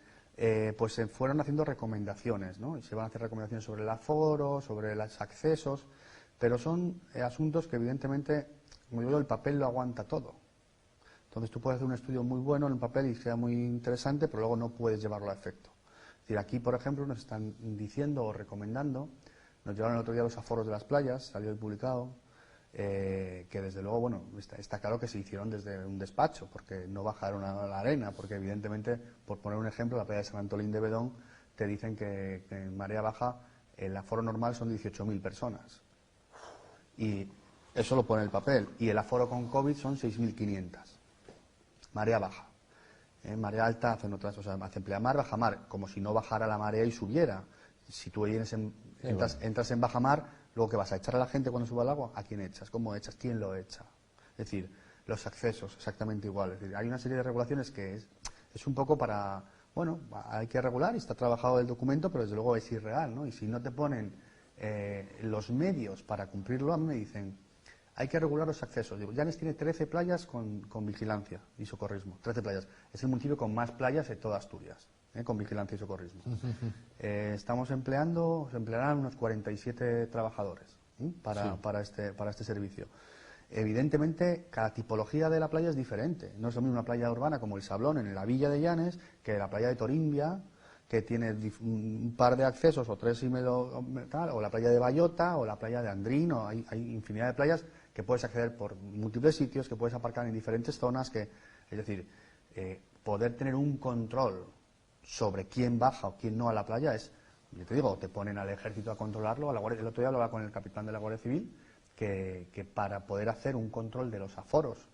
pues se fueron haciendo recomendaciones, ¿no? Y se van a hacer recomendaciones sobre el aforo, sobre los accesos, pero son asuntos que evidentemente, como digo, el papel lo aguanta todo. Entonces tú puedes hacer un estudio muy bueno en el papel y sea muy interesante, pero luego no puedes llevarlo a efecto. Es decir, aquí, por ejemplo, nos están diciendo o recomendando, nos llevaron el otro día los aforos de las playas, salió publicado, que desde luego, bueno, está claro que se hicieron desde un despacho, porque no bajaron a la arena, porque evidentemente, por poner un ejemplo, la playa de San Antolín de Bedón, te dicen que en marea baja el aforo normal son 18.000 personas. Y eso lo pone el papel. Y el aforo con COVID son 6.500. Marea baja. Marea alta hacen otras cosas, hacen pleamar, bajamar, como si no bajara la marea y subiera. Si tú entras en bajamar, luego, ¿qué vas a echar a la gente cuando suba al agua? ¿A quién echas? ¿Cómo echas? ¿Quién lo echa? Es decir, los accesos, exactamente igual. Es decir, hay una serie de regulaciones que es un poco para, bueno, hay que regular y está trabajado el documento, pero desde luego es irreal, ¿no? Y si no te ponen los medios para cumplirlo, a mí me dicen, hay que regular los accesos. Digo, Llanes tiene 13 playas con vigilancia y socorrismo. 13 playas. Es el municipio con más playas de toda Asturias, con vigilancia y socorrismo. Se emplearán unos 47 trabajadores para este servicio. Evidentemente, cada tipología de la playa es diferente. No es lo mismo una playa urbana como el Sablón en la villa de Llanes que la playa de Torimbia, que tiene un par de accesos o 3 y medio, tal, o la playa de Bayota o la playa de Andrín, o hay infinidad de playas que puedes acceder por múltiples sitios, que puedes aparcar en diferentes zonas, es decir, poder tener un control sobre quién baja o quién no a la playa es, yo te digo, te ponen al ejército a controlarlo, el otro día hablaba con el capitán de la Guardia Civil, que para poder hacer un control de los aforos,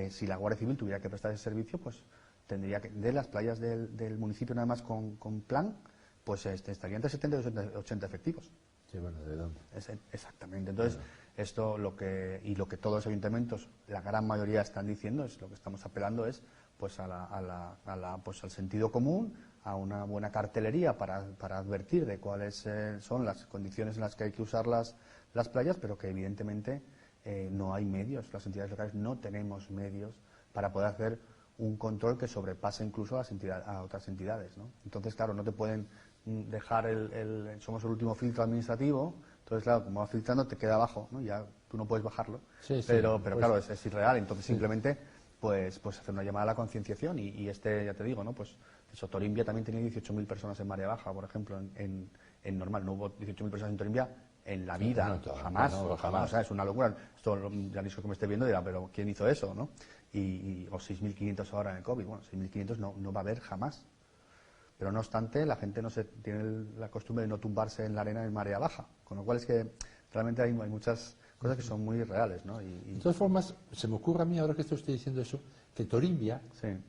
si la Guardia Civil tuviera que prestar ese servicio, pues tendría que, de las playas del municipio nada más con plan, pues estaría entre 70 y 80 efectivos. Sí, bueno, ¿de dónde? Exactamente. Entonces, esto lo que todos los ayuntamientos, la gran mayoría están diciendo, es lo que estamos apelando es pues pues al sentido común, a una buena cartelería para advertir de cuáles son las condiciones en las que hay que usar las playas, pero que evidentemente no hay medios, las entidades locales no tenemos medios para poder hacer un control que sobrepase incluso a otras entidades, ¿no? Entonces, claro, no te pueden dejar somos el último filtro administrativo, entonces, claro, como va filtrando te queda abajo, ¿no? Ya tú no puedes bajarlo, pero pues, claro, es irreal, entonces simplemente pues hacer una llamada a la concienciación y ya te digo, ¿no? Pues Torimbia también tenía 18.000 personas en marea baja, por ejemplo, en normal, no hubo 18.000 personas en Torimbia en la vida, jamás. O sea, es una locura. Esto ya ni sé que me esté viendo dirá, pero ¿quién hizo eso, no? O 6.500 ahora en el COVID, bueno, 6.500 no va a haber jamás. Pero no obstante, la gente no tiene la costumbre de no tumbarse en la arena en marea baja, con lo cual es que realmente hay muchas cosas que son muy reales, ¿no? De todas formas, se me ocurre a mí, ahora que está usted diciendo eso, que Torimbia,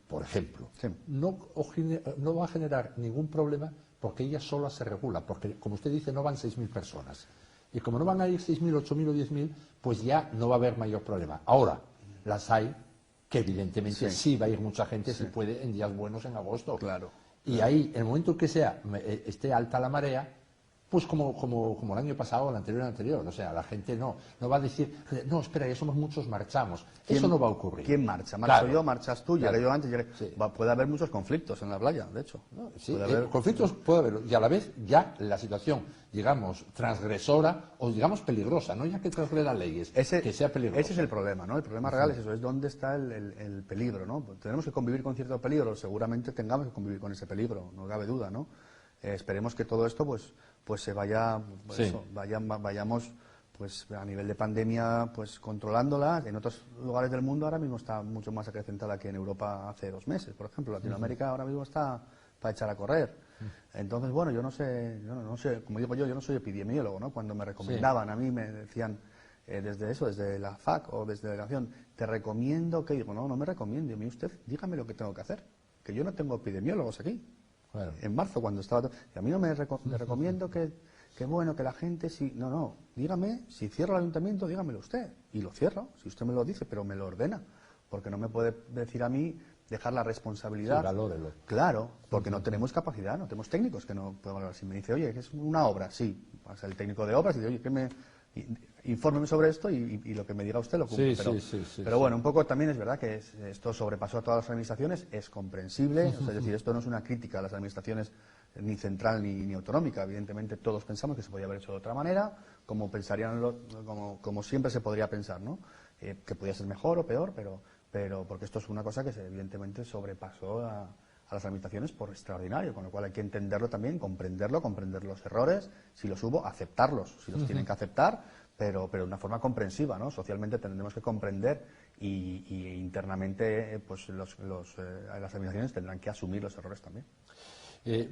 por ejemplo, no va a generar ningún problema porque ella sola se regula, porque, como usted dice, no van 6.000 personas. Y como no van a ir 6.000, 8.000 o 10.000, pues ya no va a haber mayor problema. Ahora, las hay que evidentemente sí va a ir mucha gente, si puede, en días buenos en agosto. Claro. Y ahí, en el momento que esté alta la marea, pues como el año pasado o el anterior. O sea, la gente no va a decir, no, espera, ya somos muchos, marchamos. Eso no va a ocurrir. ¿Quién marcha? ¿Marcho yo? ¿Marchas tú? Claro. Llegué yo antes. Puede haber muchos conflictos en la playa, de hecho. Conflictos puede haber. Y a la vez, ya la situación, digamos, transgresora o, digamos, peligrosa, no ya que transgreda leyes, que sea peligrosa. Ese es el problema, ¿no? El problema real es eso, es dónde está el peligro, ¿no? Pues tenemos que convivir con cierto peligro, seguramente tengamos que convivir con ese peligro, no cabe duda, ¿no? Esperemos que todo esto, pues se vayamos pues a nivel de pandemia pues controlándola. En otros lugares del mundo ahora mismo está mucho más acrecentada que en Europa hace 2 meses, por ejemplo. Latinoamérica ahora mismo está para echar a correr. Entonces, bueno, yo no sé, como digo yo no soy epidemiólogo, ¿no? Cuando me recomendaban, a mí me decían desde la FAC o desde la delegación, te recomiendo que, digo, no me recomiende, a mí usted dígame lo que tengo que hacer, que yo no tengo epidemiólogos aquí. Claro. En marzo, cuando estaba... Y a mí no me recomiendo que bueno, que la gente... No, dígame, si cierro el ayuntamiento, dígamelo usted. Y lo cierro, si usted me lo dice, pero me lo ordena. Porque no me puede decir a mí, dejar la responsabilidad... Sí, valórelo. Claro, porque no tenemos capacidad, no tenemos técnicos que no pueden valorar. Si me dice, oye, que es una obra, sí. O sea, el técnico de obras dice, oye, infórmeme sobre esto y lo que me diga usted lo cumple. Pero bueno, un poco también es verdad que esto sobrepasó a todas las administraciones, es comprensible, o sea, es decir, esto no es una crítica a las administraciones ni central ni autonómica. Evidentemente todos pensamos que se podía haber hecho de otra manera, como pensarían como siempre se podría pensar, ¿no? Que podía ser mejor o peor, pero porque esto es una cosa que evidentemente sobrepasó a las administraciones por extraordinario, con lo cual hay que entenderlo también, comprenderlo, comprender los errores, si los hubo, aceptarlos, si los tienen que aceptar, pero de una forma comprensiva, ¿no? Socialmente tendremos que comprender y internamente pues las administraciones tendrán que asumir los errores también.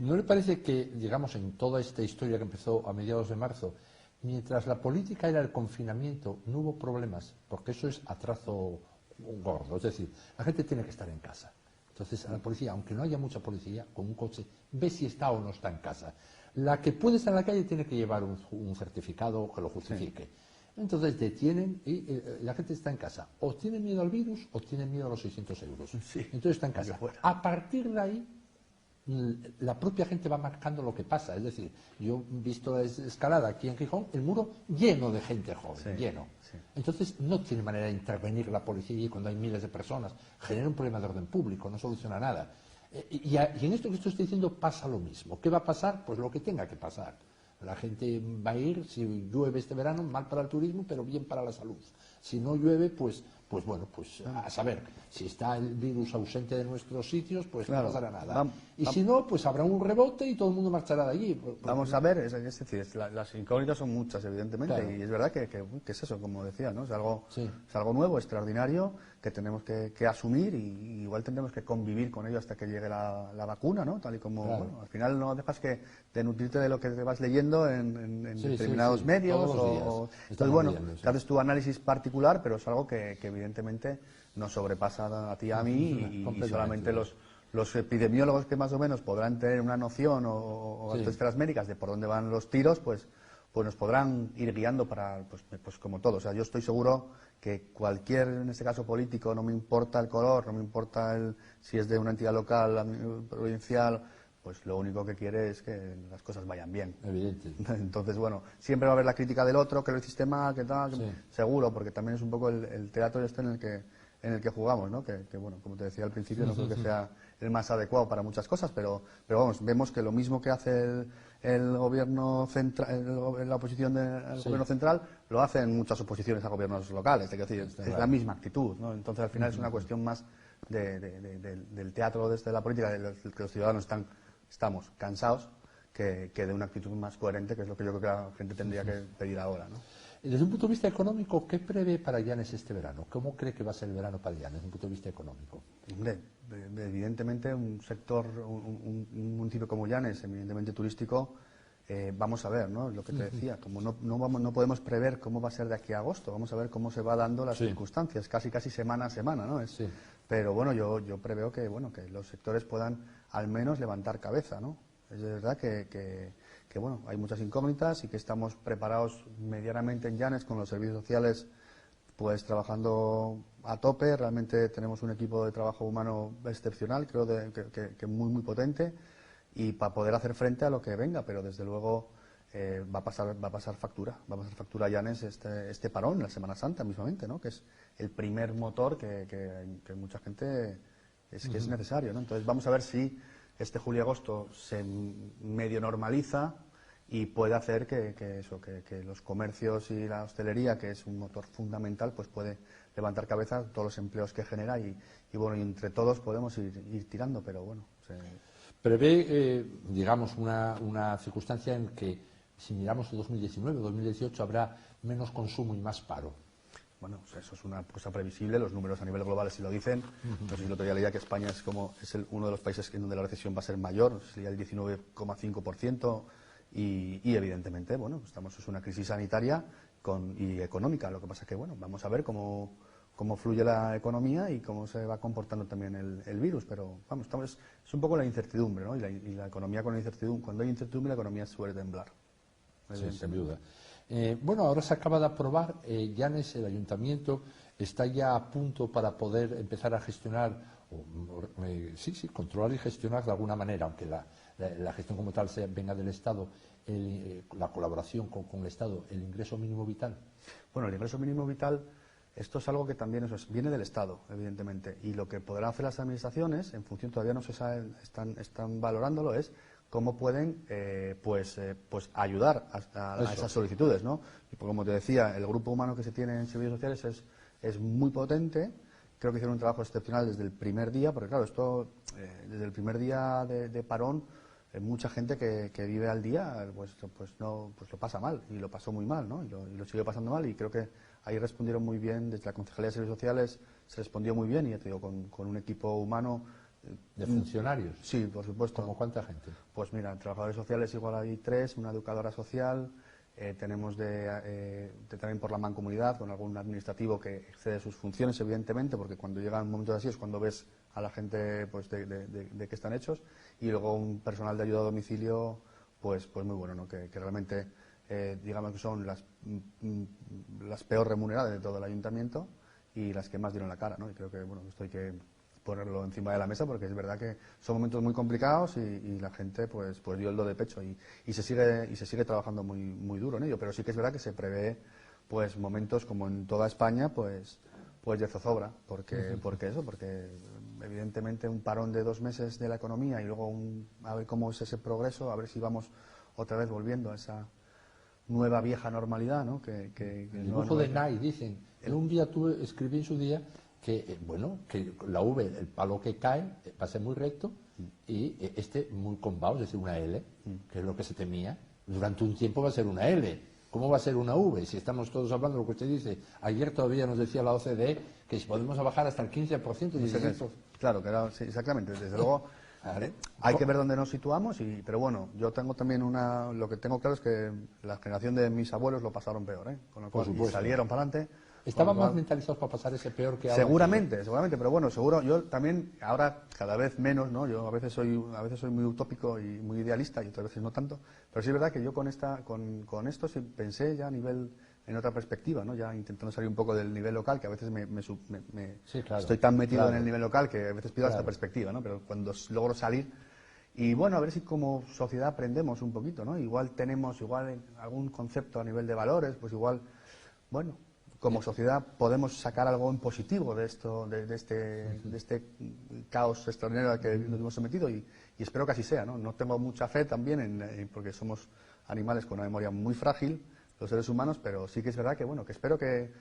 ¿No le parece que, digamos, en toda esta historia que empezó a mediados de marzo, mientras la política era el confinamiento, no hubo problemas? Porque eso es a trazo gordo, es decir, la gente tiene que estar en casa. Entonces, a la policía, aunque no haya mucha policía, con un coche, ve si está o no está en casa. La que puede estar en la calle tiene que llevar un certificado que lo justifique. Sí. Entonces, detienen y la gente está en casa. O tiene miedo al virus o tiene miedo a los 600 euros. Sí. Entonces está en casa. A partir de ahí, la propia gente va marcando lo que pasa. Es decir, yo he visto la escalada aquí en Gijón, el muro lleno de gente joven, lleno. Sí. Entonces no tiene manera de intervenir la policía y cuando hay miles de personas. Genera un problema de orden público, no soluciona nada. Y en esto que estoy diciendo pasa lo mismo. ¿Qué va a pasar? Pues lo que tenga que pasar. La gente va a ir, si llueve este verano, mal para el turismo, pero bien para la salud. Si no llueve, pues bueno, pues a saber, si está el virus ausente de nuestros sitios, pues claro, no pasará nada. Si no, pues habrá un rebote y todo el mundo marchará de allí. Vamos a ver, es decir, las incógnitas son muchas, evidentemente, claro. Y es verdad que es eso, como decía, ¿no? Es algo nuevo, extraordinario, que tenemos que asumir y igual tendremos que convivir con ello hasta que llegue la vacuna, ¿no? Tal y como, claro. Bueno, al final no dejas de nutrirte de lo que te vas leyendo en determinados medios. Entonces, bueno, te haces tu análisis particular, pero es algo que evidentemente nos sobrepasa a ti y a mí y solamente los epidemiólogos que más o menos podrán tener una noción o altas esferas médicas de por dónde van los tiros, pues nos podrán ir guiando para, pues como todo. O sea, yo estoy seguro que cualquier, en este caso político, no me importa el color, no me importa si es de una entidad local, provincial, pues lo único que quiere es que las cosas vayan bien. Evidente. Entonces, bueno, siempre va a haber la crítica del otro, que lo hiciste mal, que tal, seguro, porque también es un poco el teatro este en el que jugamos, ¿no? Que bueno, como te decía al principio, no creo que sea el más adecuado para muchas cosas, pero vamos, vemos que lo mismo que hace el gobierno central, la oposición del gobierno central, lo hacen muchas oposiciones a gobiernos locales, es decir, es la misma actitud, ¿no? Entonces, al final es una cuestión más del teatro desde la política, de que los ciudadanos estamos cansados que de una actitud más coherente, que es lo que yo creo que la gente tendría que pedir ahora, ¿no? Desde un punto de vista económico, ¿qué prevé para Llanes este verano? ¿Cómo cree que va a ser el verano para Llanes desde un punto de vista económico? Hombre, evidentemente un sector, un municipio como Llanes, eminentemente turístico, vamos a ver, ¿no? Lo que te decía, como no podemos prever cómo va a ser de aquí a agosto, vamos a ver cómo se va dando las circunstancias, casi semana a semana, ¿no? Pero bueno, yo preveo que los sectores puedan al menos levantar cabeza, ¿no? Es verdad que bueno, hay muchas incógnitas y que estamos preparados medianamente en Llanes con los servicios sociales pues trabajando a tope. Realmente tenemos un equipo de trabajo humano excepcional, creo que muy potente, y para poder hacer frente a lo que venga, pero desde luego va a pasar factura a Llanes este parón, la Semana Santa mismamente, ¿no? Que es el primer motor que mucha gente es necesario, ¿no? Entonces vamos a ver si este julio y agosto se medio normaliza y puede hacer que los comercios y la hostelería, que es un motor fundamental, pues puede levantar cabeza todos los empleos que genera y bueno, y entre todos podemos ir tirando, pero bueno. Prevé, digamos, una circunstancia en que si miramos el 2019 o 2018 habrá menos consumo y más paro. Bueno, eso es una cosa previsible, los números a nivel global sí lo dicen. No sé si el otro día leía que España es uno de los países en donde la recesión va a ser mayor, sería el 19,5%, y evidentemente, bueno, es una crisis sanitaria y económica. Lo que pasa es que, bueno, vamos a ver cómo fluye la economía y cómo se va comportando también el virus, pero vamos, es un poco la incertidumbre, ¿no? Y la economía con la incertidumbre, cuando hay incertidumbre la economía suele temblar. Sí, sin duda. Bueno, ahora se acaba de aprobar, Llanes, el ayuntamiento, está ya a punto para poder empezar a gestionar, controlar y gestionar de alguna manera, aunque la gestión como tal venga del Estado, la colaboración con el Estado, el ingreso mínimo vital? Bueno, el ingreso mínimo vital, esto es algo que también viene del Estado, evidentemente, y lo que podrán hacer las administraciones, en función, todavía no se sabe, están valorándolo, es cómo pueden pues ayudar a esas solicitudes, ¿no? Y como te decía, el grupo humano que se tiene en servicios sociales es muy potente. Creo que hicieron un trabajo excepcional desde el primer día, porque claro, esto desde el primer día de parón, mucha gente que vive al día pues lo pasa mal, y lo pasó muy mal, ¿no? Y lo sigue pasando mal, y creo que ahí respondieron muy bien, desde la Concejalía de Servicios Sociales se respondió muy bien, y ya te digo, con un equipo humano. ¿De funcionarios? Sí, por supuesto. ¿Cómo cuánta gente? Pues mira, trabajadores sociales igual hay 3, una educadora social, tenemos también por la mancomunidad, con algún administrativo que excede sus funciones, evidentemente, porque cuando llegan momentos así es cuando ves a la gente pues de qué están hechos, y luego un personal de ayuda a domicilio pues muy bueno, ¿no? Que realmente digamos que son las peor remuneradas de todo el ayuntamiento y las que más dieron la cara, ¿no? Y creo que bueno, esto hay que ponerlo encima de la mesa, porque es verdad que son momentos muy complicados, y la gente pues dio el do de pecho, y se sigue trabajando muy duro en ello, pero sí que es verdad que se prevé pues momentos como en toda España pues de zozobra, porque evidentemente un parón de 2 meses de la economía, y luego a ver cómo es ese progreso, a ver si vamos otra vez volviendo a esa nueva vieja normalidad, ¿no? El dibujo de Nye, dicen. En un día escribí en su día que que la V, el palo que cae, va a ser muy recto, y muy combado, es decir, una L, que es lo que se temía. Durante un tiempo va a ser una L. ¿Cómo va a ser una V? Si estamos todos hablando de lo que usted dice. Ayer todavía nos decía la OCDE que si podemos bajar hasta el 15%, 16%. Claro, sí, exactamente. Desde luego, hay que ver dónde nos situamos, pero bueno, yo tengo también lo que tengo claro es que la generación de mis abuelos lo pasaron peor, ¿eh? Con lo cual, y salieron para adelante. ¿Estaban más mentalizados para pasar ese peor que ahora? Seguramente, pero bueno, seguro. Yo también, ahora cada vez menos, ¿no? Yo a veces soy muy utópico y muy idealista, y otras veces no tanto. Pero sí es verdad que yo con esto sí pensé ya en otra perspectiva, ¿no? Ya intentando salir un poco del nivel local, que a veces sí, claro, estoy tan metido en el nivel local que a veces pido esta perspectiva, ¿no? Pero cuando logro salir, y bueno, a ver si como sociedad aprendemos un poquito, ¿no? Igual tenemos algún concepto a nivel de valores, pues igual, bueno, como sociedad podemos sacar algo en positivo de esto, de este caos extraordinario al que nos hemos sometido, y espero que así sea, ¿no? No tengo mucha fe también porque somos animales con una memoria muy frágil, los seres humanos, pero sí que es verdad que bueno, que espero que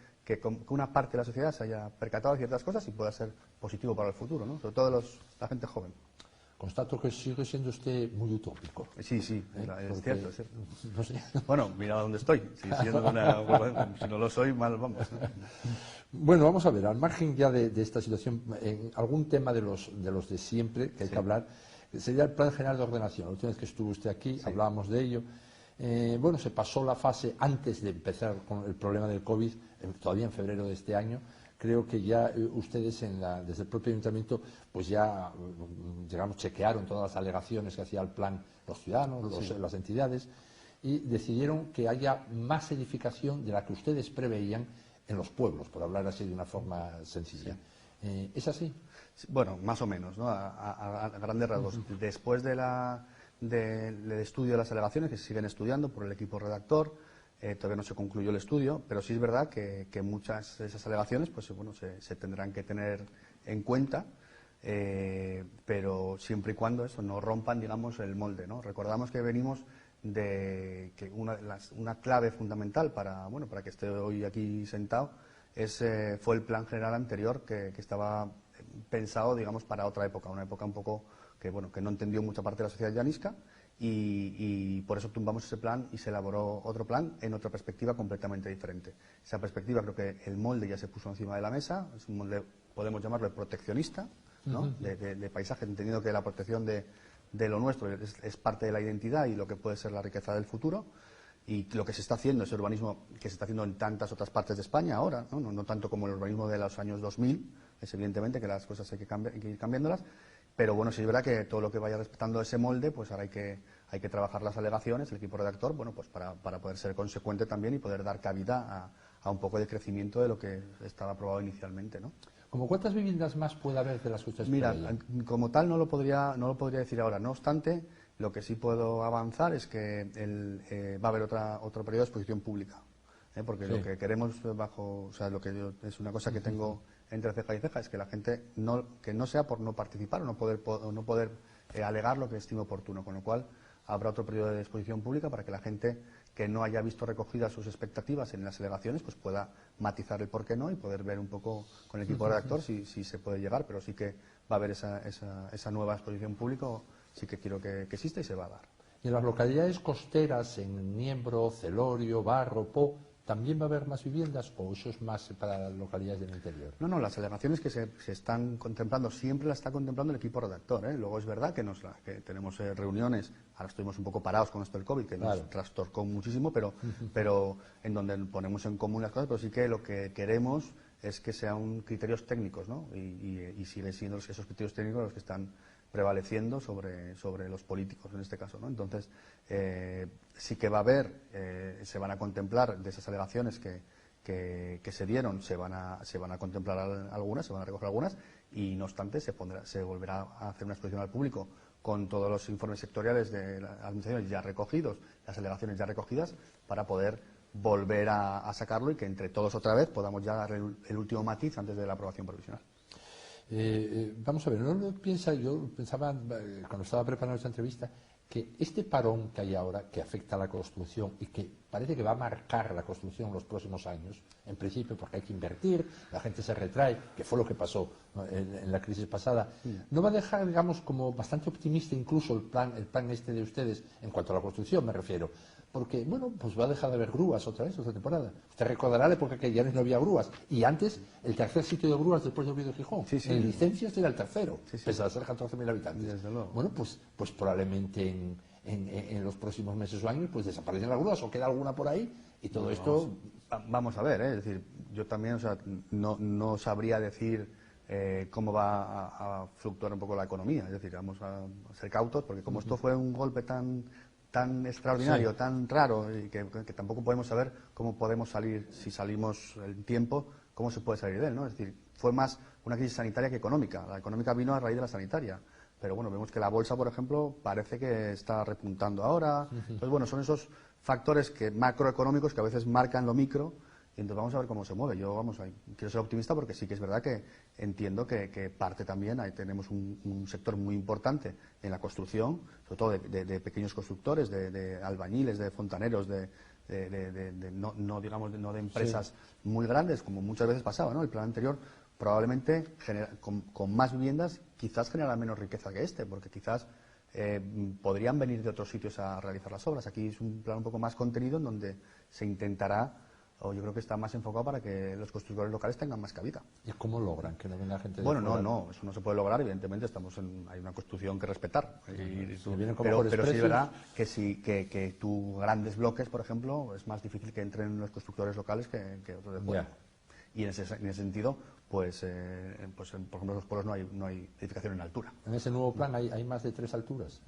una parte de la sociedad se haya percatado de ciertas cosas y pueda ser positivo para el futuro, ¿no? Sobre todo la gente joven. Constato que sigue siendo usted muy utópico. Sí, es cierto. No sé. Bueno, mira dónde estoy. Si no lo soy, mal vamos. Bueno, vamos a ver, al margen ya de esta situación, en algún tema de los de siempre que hay que hablar, sería el Plan General de Ordenación. La última vez que estuvo usted aquí hablábamos de ello. Bueno, se pasó la fase antes de empezar con el problema del COVID, todavía en febrero de este año. Creo que ya ustedes desde el propio ayuntamiento pues ya chequearon todas las alegaciones que hacía el plan los ciudadanos, las entidades, y decidieron que haya más edificación de la que ustedes preveían en los pueblos, por hablar así de una forma sencilla. ¿Es así? Bueno, más o menos, ¿no? A grandes rasgos. Después del estudio de las alegaciones, que se siguen estudiando por el equipo redactor, todavía no se concluyó el estudio, pero sí es verdad que muchas de esas alegaciones pues bueno, se tendrán que tener en cuenta, pero siempre y cuando eso no rompan, digamos, el molde, ¿no? Recordamos que venimos de que una clave fundamental para que esté hoy aquí sentado fue el plan general anterior que estaba pensado, digamos, para otra época, una época un poco que no entendió mucha parte de la sociedad llanisca, y por eso tumbamos ese plan y se elaboró otro plan en otra perspectiva completamente diferente. Esa perspectiva, creo que el molde ya se puso encima de la mesa, es un molde, podemos llamarlo proteccionista, ¿no? De paisaje, entendiendo que la protección de lo nuestro es parte de la identidad y lo que puede ser la riqueza del futuro, y lo que se está haciendo, ese urbanismo que se está haciendo en tantas otras partes de España ahora, no tanto como el urbanismo de los años 2000, es evidentemente que las cosas hay que ir cambiándolas. Pero bueno, sí es verdad que todo lo que vaya respetando ese molde, pues ahora hay que trabajar las alegaciones, el equipo redactor, bueno, pues para poder ser consecuente también y poder dar cabida a un poco de crecimiento de lo que estaba aprobado inicialmente, ¿no? ¿Cómo cuántas viviendas más puede haber de las que ustedes Mira, preveían? como tal no lo podría decir ahora. No obstante, Lo que sí puedo avanzar es que va a haber otro periodo de exposición pública, porque lo que queremos o sea, lo que es una cosa que tengo entre ceja y ceja, es que la gente que no sea por no participar o no poder alegar lo que estime oportuno, con lo cual habrá otro periodo de exposición pública para que la gente que no haya visto recogidas sus expectativas en las alegaciones pues pueda matizar el por qué no y poder ver un poco con el equipo redactor si se puede llegar, pero sí que va a haber esa nueva exposición pública, sí que quiero que exista y se va a dar. Y en las localidades costeras, en Niembro, Celorio, Barro, Po, ¿también va a haber más viviendas o eso es más para las localidades del interior? No, las alegaciones que se están contemplando, siempre las está contemplando el equipo redactor. Luego es verdad que tenemos reuniones, ahora estuvimos un poco parados con esto del COVID, que nos trastocó muchísimo, pero en donde ponemos en común las cosas, pero sí que lo que queremos es que sean criterios técnicos, ¿no? Y siguen siendo esos criterios técnicos los que están prevaleciendo sobre los políticos en este caso, ¿no? Entonces, sí que va a haber, se van a contemplar de esas alegaciones que se dieron, se van a contemplar algunas, se van a recoger algunas y no obstante se volverá a hacer una exposición al público con todos los informes sectoriales de las administraciones ya recogidos, las alegaciones ya recogidas, para poder volver a sacarlo y que entre todos otra vez podamos ya dar el último matiz antes de la aprobación provisional. Vamos a ver, yo pensaba cuando estaba preparando esta entrevista que este parón que hay ahora, que afecta a la construcción y que parece que va a marcar la construcción en los próximos años, en principio porque hay que invertir, la gente se retrae, que fue lo que pasó, ¿no?, en la crisis pasada, no va a dejar, digamos, como bastante optimista incluso el plan este de ustedes en cuanto a la construcción, me refiero. Porque, bueno, pues va a dejar de haber grúas otra temporada. Usted recordará la época que ya no había grúas. Y antes, el tercer sitio de grúas después de Oviedo y Gijón. Sí, en licencias era el tercero, pese a ser 14.000 habitantes. Desde luego. Bueno, pues probablemente en los próximos meses o años pues desaparecen las grúas o queda alguna por ahí y todo esto... Vamos a ver, es decir, yo también no sabría decir cómo va a fluctuar un poco la economía. Es decir, vamos a ser cautos porque como esto fue un golpe tan extraordinario, tan raro, y que tampoco podemos saber cómo podemos salir, si salimos en tiempo, cómo se puede salir de él, ¿no? Es decir, fue más una crisis sanitaria que económica. La económica vino a raíz de la sanitaria. Pero bueno, vemos que la bolsa, por ejemplo, parece que está repuntando ahora. Entonces, bueno, son esos factores macroeconómicos que a veces marcan lo micro. Y entonces vamos a ver cómo se mueve. Yo, quiero ser optimista porque sí que es verdad que entiendo que parte también, ahí tenemos un sector muy importante en la construcción, sobre todo de pequeños constructores, de albañiles, de fontaneros, no de empresas muy grandes, como muchas veces pasaba, ¿no? El plan anterior probablemente con más viviendas quizás generará menos riqueza que este, porque quizás podrían venir de otros sitios a realizar las obras. Aquí es un plan un poco más contenido en donde se intentará, o yo creo que está más enfocado para que los constructores locales tengan más cabida. ¿Y cómo logran que no venga gente de Bueno, fuera? no, eso no se puede lograr, evidentemente hay una construcción que respetar. Pero sí es verdad que tú grandes bloques, por ejemplo, es más difícil que entren los constructores locales que otros de fuera. Y en ese sentido, por ejemplo, en los pueblos no hay edificación en altura. ¿En ese nuevo plan hay más de 3 alturas?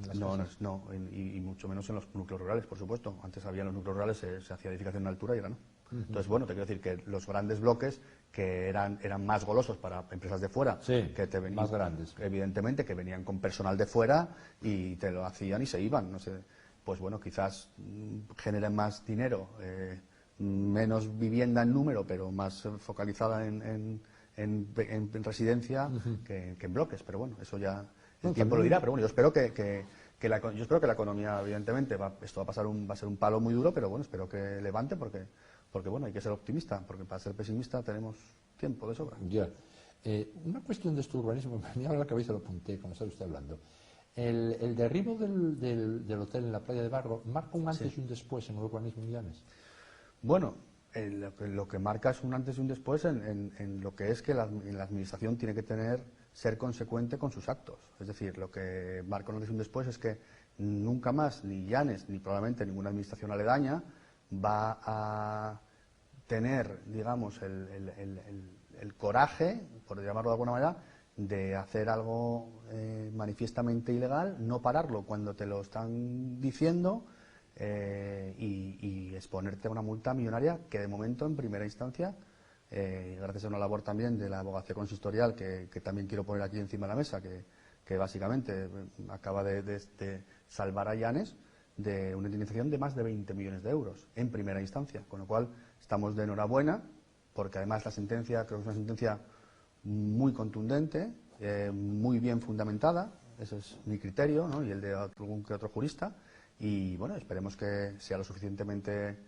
No, y mucho menos en los núcleos rurales, por supuesto. Antes había en los núcleos rurales, se hacía edificación en altura y ahora no. Entonces, bueno, te quiero decir que los grandes bloques que eran más golosos para empresas de fuera, más grandes, evidentemente, que venían con personal de fuera y te lo hacían y se iban, no sé, pues bueno, quizás generen más dinero, menos vivienda en número, pero más focalizada en residencia que en bloques, pero bueno, eso ya el tiempo lo dirá, pero bueno, yo espero que la economía, evidentemente, esto va a ser un palo muy duro, pero bueno, espero que levante porque bueno, hay que ser optimista, porque para ser pesimista tenemos tiempo de sobra. Ya. Una cuestión de este urbanismo, me venía a la cabeza, lo apunté cuando estaba usted hablando. El derribo del hotel en la playa de Barro marca un antes y un después en el urbanismo en Llanes. Bueno, lo que marca es un antes y un después en lo que es que la administración tiene que ser consecuente con sus actos. Es decir, lo que marca un antes y un después es que nunca más ni Llanes ni probablemente ninguna administración aledaña va a tener, digamos, el coraje, por llamarlo de alguna manera, de hacer algo manifiestamente ilegal, no pararlo cuando te lo están diciendo y exponerte a una multa millonaria que de momento, en primera instancia, gracias a una labor también de la abogacía consistorial que también quiero poner aquí encima de la mesa, que básicamente acaba de salvar a Llanes de una indemnización de más de 20 millones de euros en primera instancia, con lo cual estamos de enhorabuena, porque además la sentencia creo que es una sentencia muy contundente, muy bien fundamentada, ese es mi criterio, ¿no? Y el de algún que otro jurista, y bueno, esperemos que sea lo suficientemente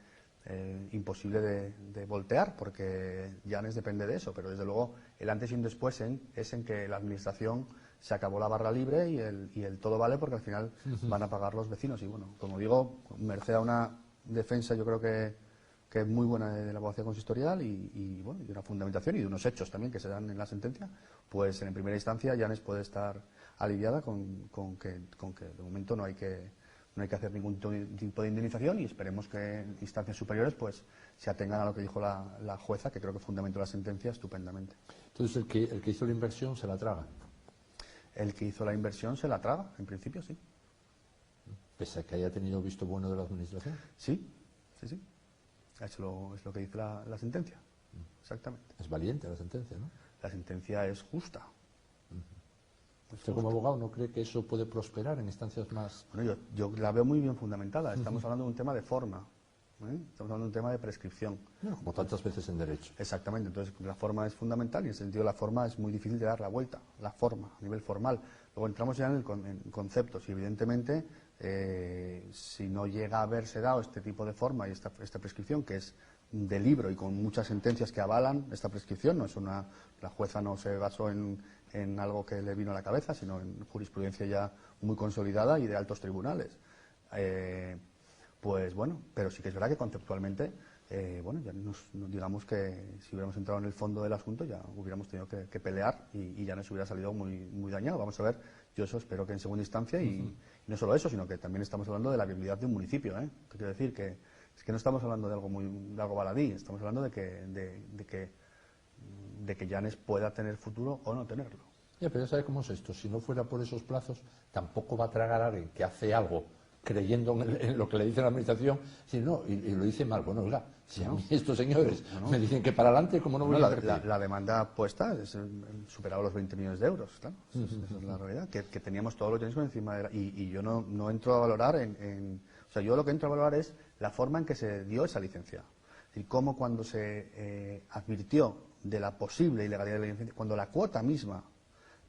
imposible de voltear, porque Llanes depende de eso, pero desde luego el antes y un después es en que la administración se acabó la barra libre y el todo vale, porque al final van a pagar los vecinos. Y bueno, como digo, merced a una defensa yo creo que es muy buena de la abogacía consistorial y bueno, y de una fundamentación y de unos hechos también que se dan en la sentencia, pues en primera instancia Llanes puede estar aliviada con que de momento no hay que hacer ningún tipo de indemnización, y esperemos que en instancias superiores pues se atengan a lo que dijo la jueza, que creo que fundamentó la sentencia estupendamente. Entonces el que hizo la inversión se la traga. El que hizo la inversión se la traga, en principio sí. Pese a que haya tenido visto bueno de la administración. Sí. Eso es lo que dice la sentencia. Exactamente. Es valiente la sentencia, ¿no? La sentencia es justa. ¿Usted como abogado no cree que eso puede prosperar en instancias más...? Bueno, yo la veo muy bien fundamentada. Estamos hablando de un tema de forma. Estamos hablando de un tema de prescripción. Bueno, como tantas veces en derecho. Exactamente. Entonces, la forma es fundamental y en el sentido de la forma es muy difícil de dar la vuelta. La forma, a nivel formal. Luego entramos ya en conceptos y evidentemente si no llega a haberse dado este tipo de forma y esta prescripción, que es de libro y con muchas sentencias que avalan esta prescripción, no es la jueza no se basó en algo que le vino a la cabeza, sino en jurisprudencia ya muy consolidada y de altos tribunales. Pues bueno, pero sí que es verdad que conceptualmente, bueno, ya digamos que si hubiéramos entrado en el fondo del asunto ya hubiéramos tenido que pelear y ya nos hubiera salido muy dañado. Vamos a ver, yo eso espero que en segunda instancia y no solo eso, sino que también estamos hablando de la viabilidad de un municipio, ¿eh? Que quiero decir que es que no estamos hablando de algo baladí, estamos hablando de que Llanes pueda tener futuro o no tenerlo. Ya, pero ya sabe cómo es esto. Si no fuera por esos plazos, tampoco va a tragar a alguien que hace algo creyendo en lo que le dice la administración, sino, y lo dice mal. Bueno, oiga, si a mí estos señores me dicen que para adelante, ¿cómo no voy a invertir? La demanda puesta es superado los 20 millones de euros, claro. Esa es la realidad, que teníamos todos los llaniscos encima de y yo no entro a valorar o sea, yo lo que entro a valorar es la forma en que se dio esa licencia. Es decir, cómo cuando se advirtió de la posible ilegalidad de la licencia, cuando la cuota misma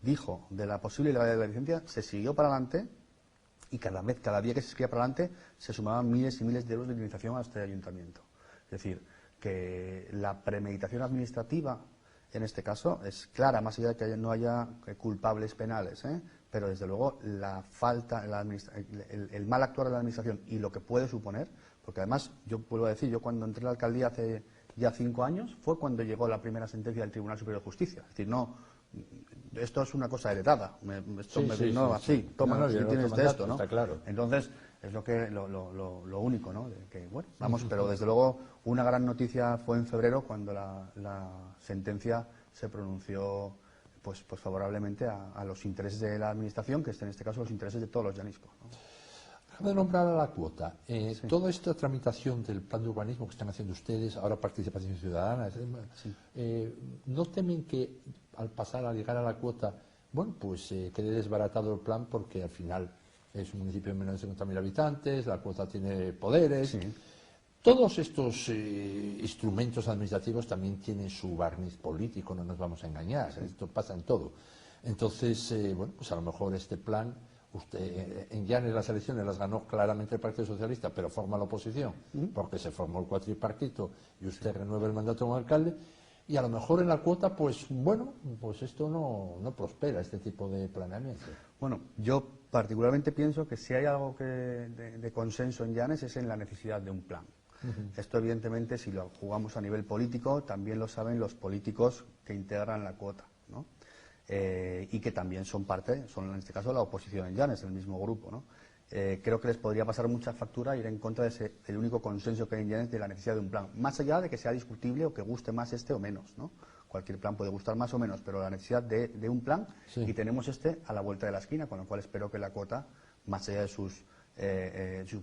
dijo de la posible ilegalidad de la licencia, se siguió para adelante y cada día que se seguía para adelante se sumaban miles y miles de euros de indemnización a este ayuntamiento. Es decir, que la premeditación administrativa en este caso es clara, más allá de que no haya culpables penales, pero desde luego la falta, el mal actuar de la administración y lo que puede suponer, porque además yo vuelvo a decir, yo cuando entré a la alcaldía hace ya 5 años fue cuando llegó la primera sentencia del Tribunal Superior de Justicia. Es decir, no, esto es una cosa heredada, esto me vino así, toma, si tienes de esto, ¿no? Está claro. Entonces es lo único, ¿no? De que, bueno, vamos, pero desde luego una gran noticia fue en febrero cuando la sentencia se pronunció pues favorablemente a los intereses de la administración, que es en este caso los intereses de todos los llaniscos, ¿no? De nombrar a la cuota. Toda esta tramitación del plan de urbanismo que están haciendo ustedes, ahora participación ciudadana, ¿no temen que al pasar a llegar a la cuota, bueno, pues quede desbaratado el plan porque al final es un municipio de menos de 50.000 habitantes, la cuota tiene poderes? Sí. Todos estos instrumentos administrativos también tienen su barniz político, no nos vamos a engañar, esto pasa en todo. Entonces, bueno, pues a lo mejor este plan... Usted en Llanes las elecciones las ganó claramente el Partido Socialista, pero forma la oposición, porque se formó el cuatripartito y usted renueva el mandato como alcalde, y a lo mejor en la cuota, pues bueno, pues esto no prospera, este tipo de planeamiento. Bueno, yo particularmente pienso que si hay algo de consenso en Llanes es en la necesidad de un plan. Esto evidentemente, si lo jugamos a nivel político, también lo saben los políticos que integran la cuota, ¿no? Y que también son en este caso la oposición en Llanes, el mismo grupo, ¿no? Creo que les podría pasar mucha factura ir en contra de el único consenso que hay en Llanes de la necesidad de un plan, más allá de que sea discutible o que guste más este o menos, ¿no? Cualquier plan puede gustar más o menos, pero la necesidad de un plan, sí. Y tenemos a la vuelta de la esquina, con lo cual espero que la cuota, más allá de su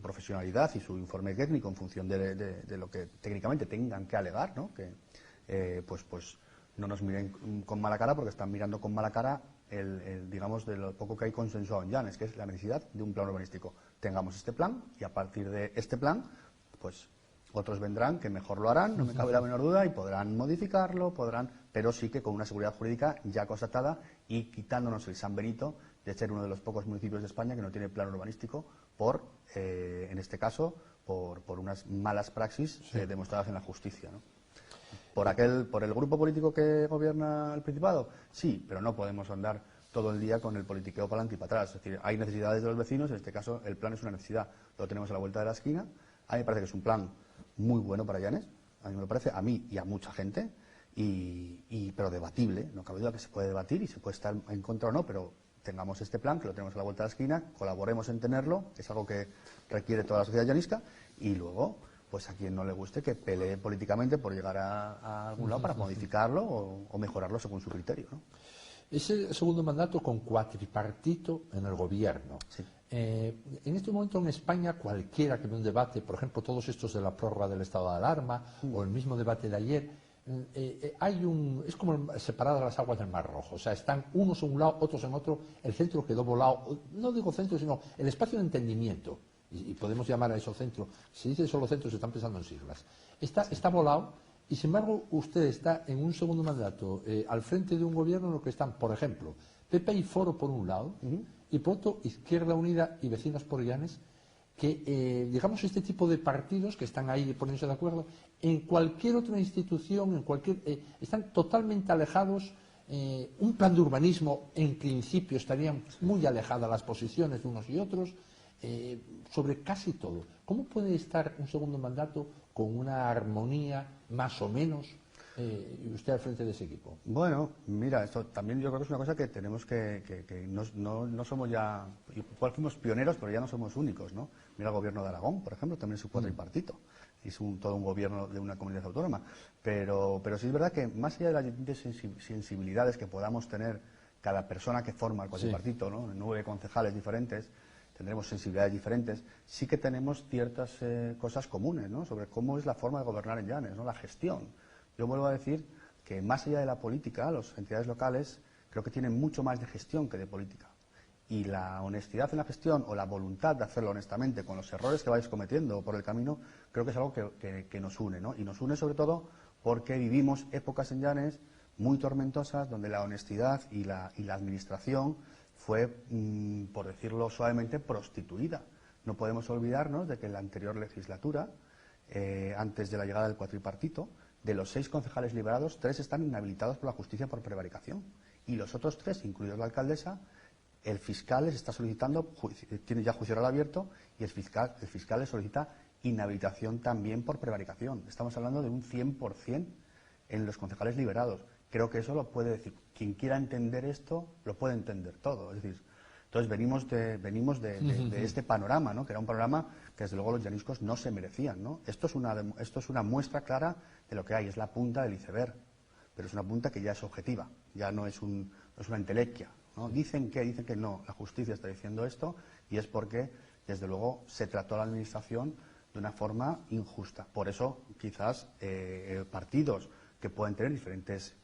profesionalidad y su informe técnico en función de lo que técnicamente tengan que alegar, ¿no? Que pues no nos miren con mala cara, porque están mirando con mala cara digamos, de lo poco que hay consensuado en Llanes, que es la necesidad de un plan urbanístico. Tengamos este plan y a partir de este plan, pues otros vendrán que mejor lo harán, no me cabe la menor duda, y podrán modificarlo, pero sí que con una seguridad jurídica ya constatada y quitándonos el San Benito de ser uno de los pocos municipios de España que no tiene plan urbanístico en este caso, por unas malas praxis demostradas en la justicia, ¿no? ¿Por el grupo político que gobierna el Principado? Sí, pero no podemos andar todo el día con el politiqueo para adelante y para atrás. Es decir, hay necesidades de los vecinos, en este caso el plan es una necesidad, lo tenemos a la vuelta de la esquina. A mí me parece que es un plan muy bueno para Llanes, a mí me lo parece, a mí y a mucha gente, pero debatible, no cabe duda que se puede debatir y se puede estar en contra o no, pero tengamos este plan, que lo tenemos a la vuelta de la esquina, colaboremos en tenerlo, es algo que requiere toda la sociedad llanisca, y luego, pues a quien no le guste, que pelee políticamente por llegar a algún lado para modificarlo o mejorarlo según su criterio, ¿no? Es el segundo mandato con cuatripartito en el gobierno. Sí. En este momento en España cualquiera que ve un debate, por ejemplo todos estos de la prórroga del estado de alarma o el mismo debate de ayer, es como separar las aguas del Mar Rojo, o sea, están unos en un lado, otros en otro, el centro quedó volado, no digo centro, sino el espacio de entendimiento, y podemos llamar a eso centro, si dice solo centro se están pensando en siglas, está volado, y sin embargo usted está en un segundo mandato al frente de un gobierno en el que están, por ejemplo, PP y Foro por un lado, y por otro Izquierda Unida y Vecinos por Llanes, que, digamos, este tipo de partidos que están ahí poniéndose de acuerdo, en cualquier otra institución, están totalmente alejados. Un plan de urbanismo, en principio, estarían muy alejadas las posiciones de unos y otros, sobre casi todo. ¿Cómo puede estar un segundo mandato con una armonía, más o menos, y usted al frente de ese equipo? Bueno, mira, esto también yo creo que es una cosa que tenemos que no somos ya, igual fuimos pioneros, pero ya no somos únicos, ¿no? Mira el gobierno de Aragón, por ejemplo, también es un cuatripartito, es todo un gobierno de una comunidad autónoma, pero sí es verdad que más allá de las distintas sensibilidades que podamos tener cada persona que forma el cuatripartito, ¿no? 9 concejales diferentes, tendremos sensibilidades diferentes, sí que tenemos ciertas cosas comunes, ¿no? Sobre cómo es la forma de gobernar en Llanes, ¿no? La gestión. Yo vuelvo a decir que más allá de la política, las entidades locales creo que tienen mucho más de gestión que de política. Y la honestidad en la gestión o la voluntad de hacerlo honestamente con los errores que vais cometiendo por el camino, creo que es algo que nos une, ¿no? Y nos une sobre todo porque vivimos épocas en Llanes muy tormentosas donde la honestidad y la administración fue, por decirlo suavemente, prostituida. No podemos olvidarnos de que en la anterior legislatura, antes de la llegada del cuatripartito, de los 6 concejales liberados, 3 están inhabilitados por la justicia por prevaricación. Y los otros 3, incluidos la alcaldesa, el fiscal les está solicitando, tiene ya juicio oral abierto, y el fiscal les solicita inhabilitación también por prevaricación. Estamos hablando de un 100% en los concejales liberados. Creo que eso lo puede decir. Quien quiera entender esto, lo puede entender todo. Es decir, entonces venimos de este panorama, ¿no? Que era un panorama que desde luego los llaniscos no se merecían, ¿no? Esto es una muestra clara de lo que hay, es la punta del iceberg, pero es una punta que ya es objetiva, ya no es una entelequia, ¿no? Dicen que no, la justicia está diciendo esto y es porque desde luego se trató a la administración de una forma injusta. Por eso quizás partidos que pueden tener diferentes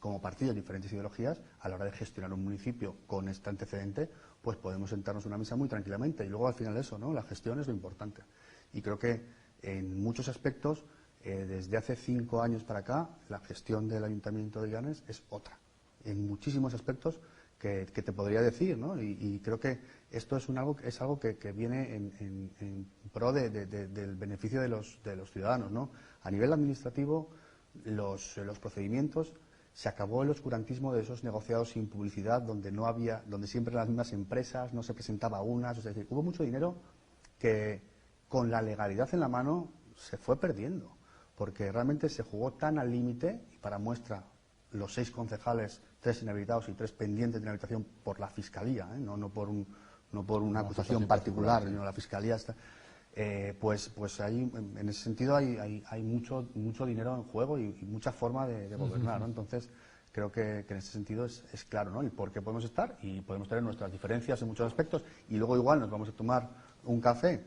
ideologías, a la hora de gestionar un municipio con este antecedente, pues podemos sentarnos en una mesa muy tranquilamente. Y luego al final eso, ¿no? La gestión es lo importante. Y creo que en muchos aspectos, desde hace 5 años para acá, la gestión del Ayuntamiento de Llanes es otra. En muchísimos aspectos que te podría decir, ¿no? Y creo que esto es algo que viene en pro del beneficio de los ciudadanos, ¿no? A nivel administrativo, los procedimientos, se acabó el oscurantismo de esos negociados sin publicidad donde siempre las mismas empresas, no se presentaba unas, es decir, hubo mucho dinero que con la legalidad en la mano se fue perdiendo, porque realmente se jugó tan al límite, y para muestra los 6 concejales, 3 inhabilitados y 3 pendientes de inhabilitación por la Fiscalía, no por una acusación particular, sino la Fiscalía está. Pues ahí, en ese sentido hay mucho dinero en juego y mucha forma de gobernar, ¿no? Entonces creo que en ese sentido es claro, ¿no? El por qué podemos estar, y podemos tener nuestras diferencias en muchos aspectos, y luego igual nos vamos a tomar un café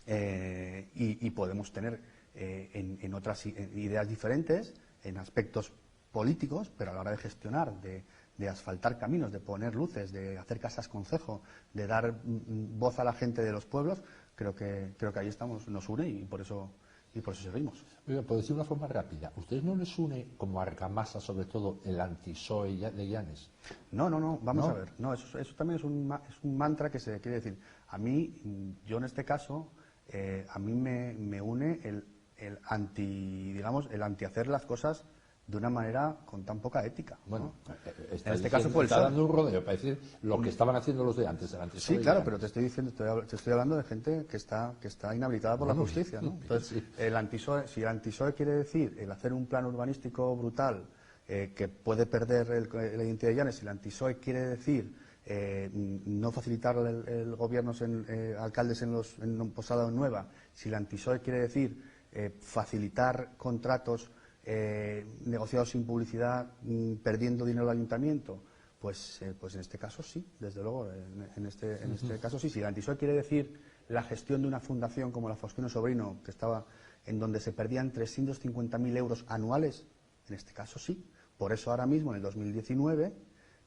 y podemos tener en otras ideas diferentes, en aspectos políticos, pero a la hora de gestionar, de de asfaltar caminos, de poner luces, de hacer casas concejo, de dar voz a la gente de los pueblos, creo que ahí estamos, nos une y por eso seguimos. Oiga, por decir de una forma rápida, ¿ustedes no les une como argamasa sobre todo el anti-PSOE de Llanes? No, vamos a ver. No, eso también es un mantra que se quiere decir. A mí, yo en este caso, a mí me une el anti hacer las cosas de una manera con tan poca ética. Bueno, ¿no? En este caso fue el está PSOE. dando un rodeo para decir lo que estaban haciendo los de antes, el anti-PSOE. Sí, claro, pero te estoy hablando de gente que está inhabilitada por la justicia, ¿no? Entonces, sí. si el anti-PSOE quiere decir el hacer un plan urbanístico brutal que puede perder la identidad de Llanes, si el anti-PSOE quiere decir no facilitar el gobierno alcaldes en Posada o en Nueva, si el anti-PSOE quiere decir facilitar contratos negociados sin publicidad, perdiendo dinero al ayuntamiento, pues en este caso sí, desde luego, en este caso sí. Si el anti-PSOE quiere decir la gestión de una fundación como la Faustino Sobrino, que estaba en donde se perdían 350.000 euros anuales, en este caso sí. Por eso ahora mismo, en el 2019,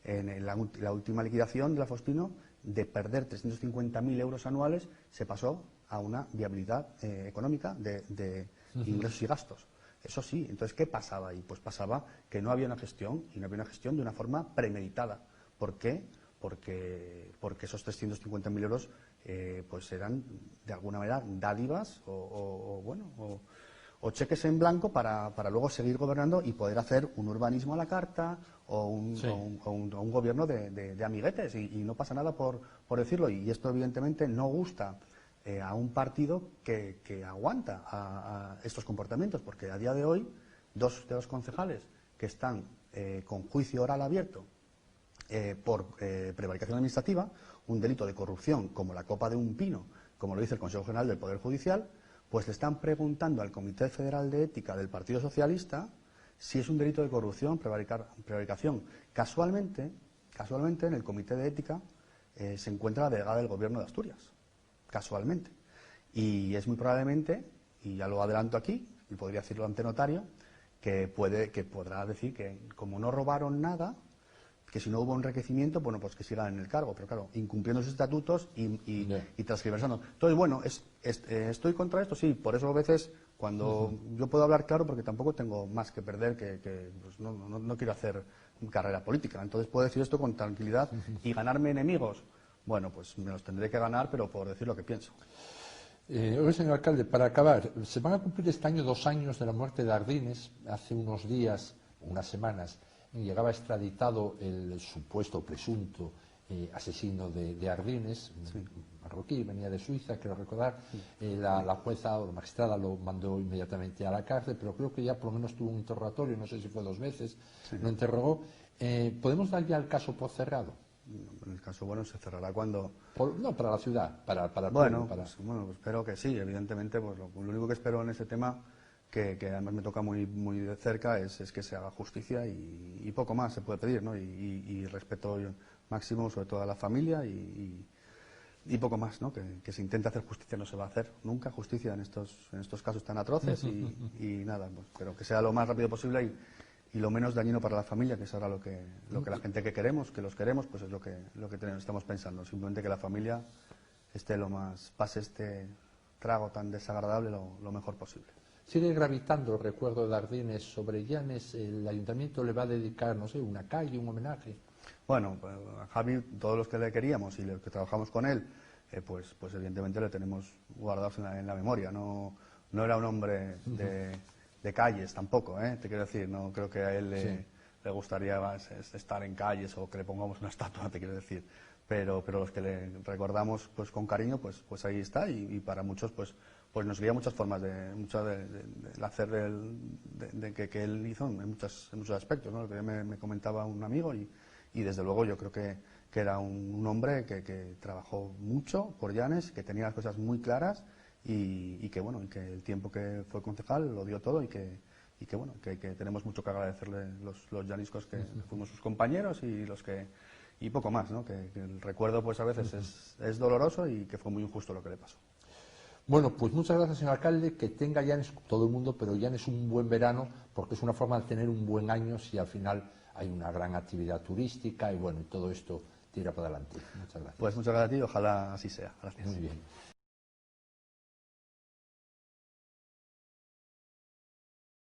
en la última liquidación de la Faustino, de perder 350.000 euros anuales, se pasó a una viabilidad económica de ingresos y gastos. Eso sí. Entonces, ¿qué pasaba ahí? Pues pasaba que no había una gestión, y no había una gestión de una forma premeditada. ¿Por qué? Porque esos 350.000 euros pues eran, de alguna manera, dádivas o cheques en blanco para luego seguir gobernando y poder hacer un urbanismo a la carta o un gobierno de amiguetes. Y no pasa nada por decirlo. Y esto, evidentemente, no gusta a un partido que aguanta a estos comportamientos, porque a día de hoy dos de los concejales que están con juicio oral abierto por prevaricación administrativa, un delito de corrupción como la copa de un pino, como lo dice el Consejo General del Poder Judicial, pues le están preguntando al Comité Federal de Ética del Partido Socialista si es un delito de corrupción, prevaricación. Casualmente en el Comité de Ética se encuentra la delegada del Gobierno de Asturias. Casualmente. Y es muy probablemente, y ya lo adelanto aquí, y podría decirlo ante notario, que podrá decir que como no robaron nada, que si no hubo enriquecimiento, bueno, pues que sigan en el cargo, pero claro, incumpliendo sus estatutos y transgiversando. Entonces, bueno, ¿estoy contra esto? Sí, por eso a veces, cuando yo puedo hablar claro, porque tampoco tengo más que perder, pues no quiero hacer carrera política, entonces puedo decir esto con tranquilidad y ganarme enemigos. Bueno, pues me los tendré que ganar, pero por decir lo que pienso. Oye, señor alcalde, para acabar, se van a cumplir este año 2 años de la muerte de Ardines. Hace unos días, unas semanas, llegaba extraditado el supuesto, presunto asesino de Ardines, marroquí, venía de Suiza, quiero recordar. La jueza o la magistrada lo mandó inmediatamente a la cárcel, pero creo que ya por lo menos tuvo un interrogatorio, no sé si fue 2 veces, lo interrogó. ¿Podemos dar ya el caso por cerrado? En el caso, bueno, se cerrará cuando... No, para la ciudad, para el bueno, pueblo. Pues espero que sí, evidentemente. Pues lo único que espero en ese tema, que además me toca muy de cerca, es que se haga justicia y poco más se puede pedir, ¿no? Y respeto máximo, sobre todo a la familia y poco más, ¿no? Que se intente hacer justicia. No se va a hacer nunca justicia en estos casos tan atroces y nada, pues, pero que sea lo más rápido posible y lo menos dañino para la familia, que es ahora lo que la gente que los queremos, pues es lo que estamos pensando. Simplemente que la familia pase este trago tan desagradable lo mejor posible. Sigue gravitando el recuerdo de Ardines sobre Llanes. ¿El ayuntamiento le va a dedicar, no sé, una calle, un homenaje? Bueno, pues a Javi, todos los que le queríamos y los que trabajamos con él, pues evidentemente le tenemos guardados en la memoria. No era un hombre de calles tampoco, te quiero decir. No creo que a él le gustaría más estar en calles o que le pongamos una estatua, te quiero decir. Pero los que le recordamos pues con cariño, pues ahí está. Y para muchos pues nos guía muchas formas del hacer que él hizo en muchos aspectos, ¿no? Lo que me comentaba un amigo y desde luego yo creo que era un hombre que trabajó mucho por Llanes, que tenía las cosas muy claras y que el tiempo que fue concejal lo dio todo y que tenemos mucho que agradecerle los llaniscos que fuimos sus compañeros y poco más, ¿no? Que el recuerdo pues a veces es doloroso y que fue muy injusto lo que le pasó. Bueno, pues muchas gracias, señor alcalde. Que tenga Llanes, todo el mundo, pero Llanes un buen verano, porque es una forma de tener un buen año si al final hay una gran actividad turística y bueno, todo esto tira para adelante. Muchas gracias. Pues muchas gracias a ti, ojalá así sea. Gracias. Muy bien.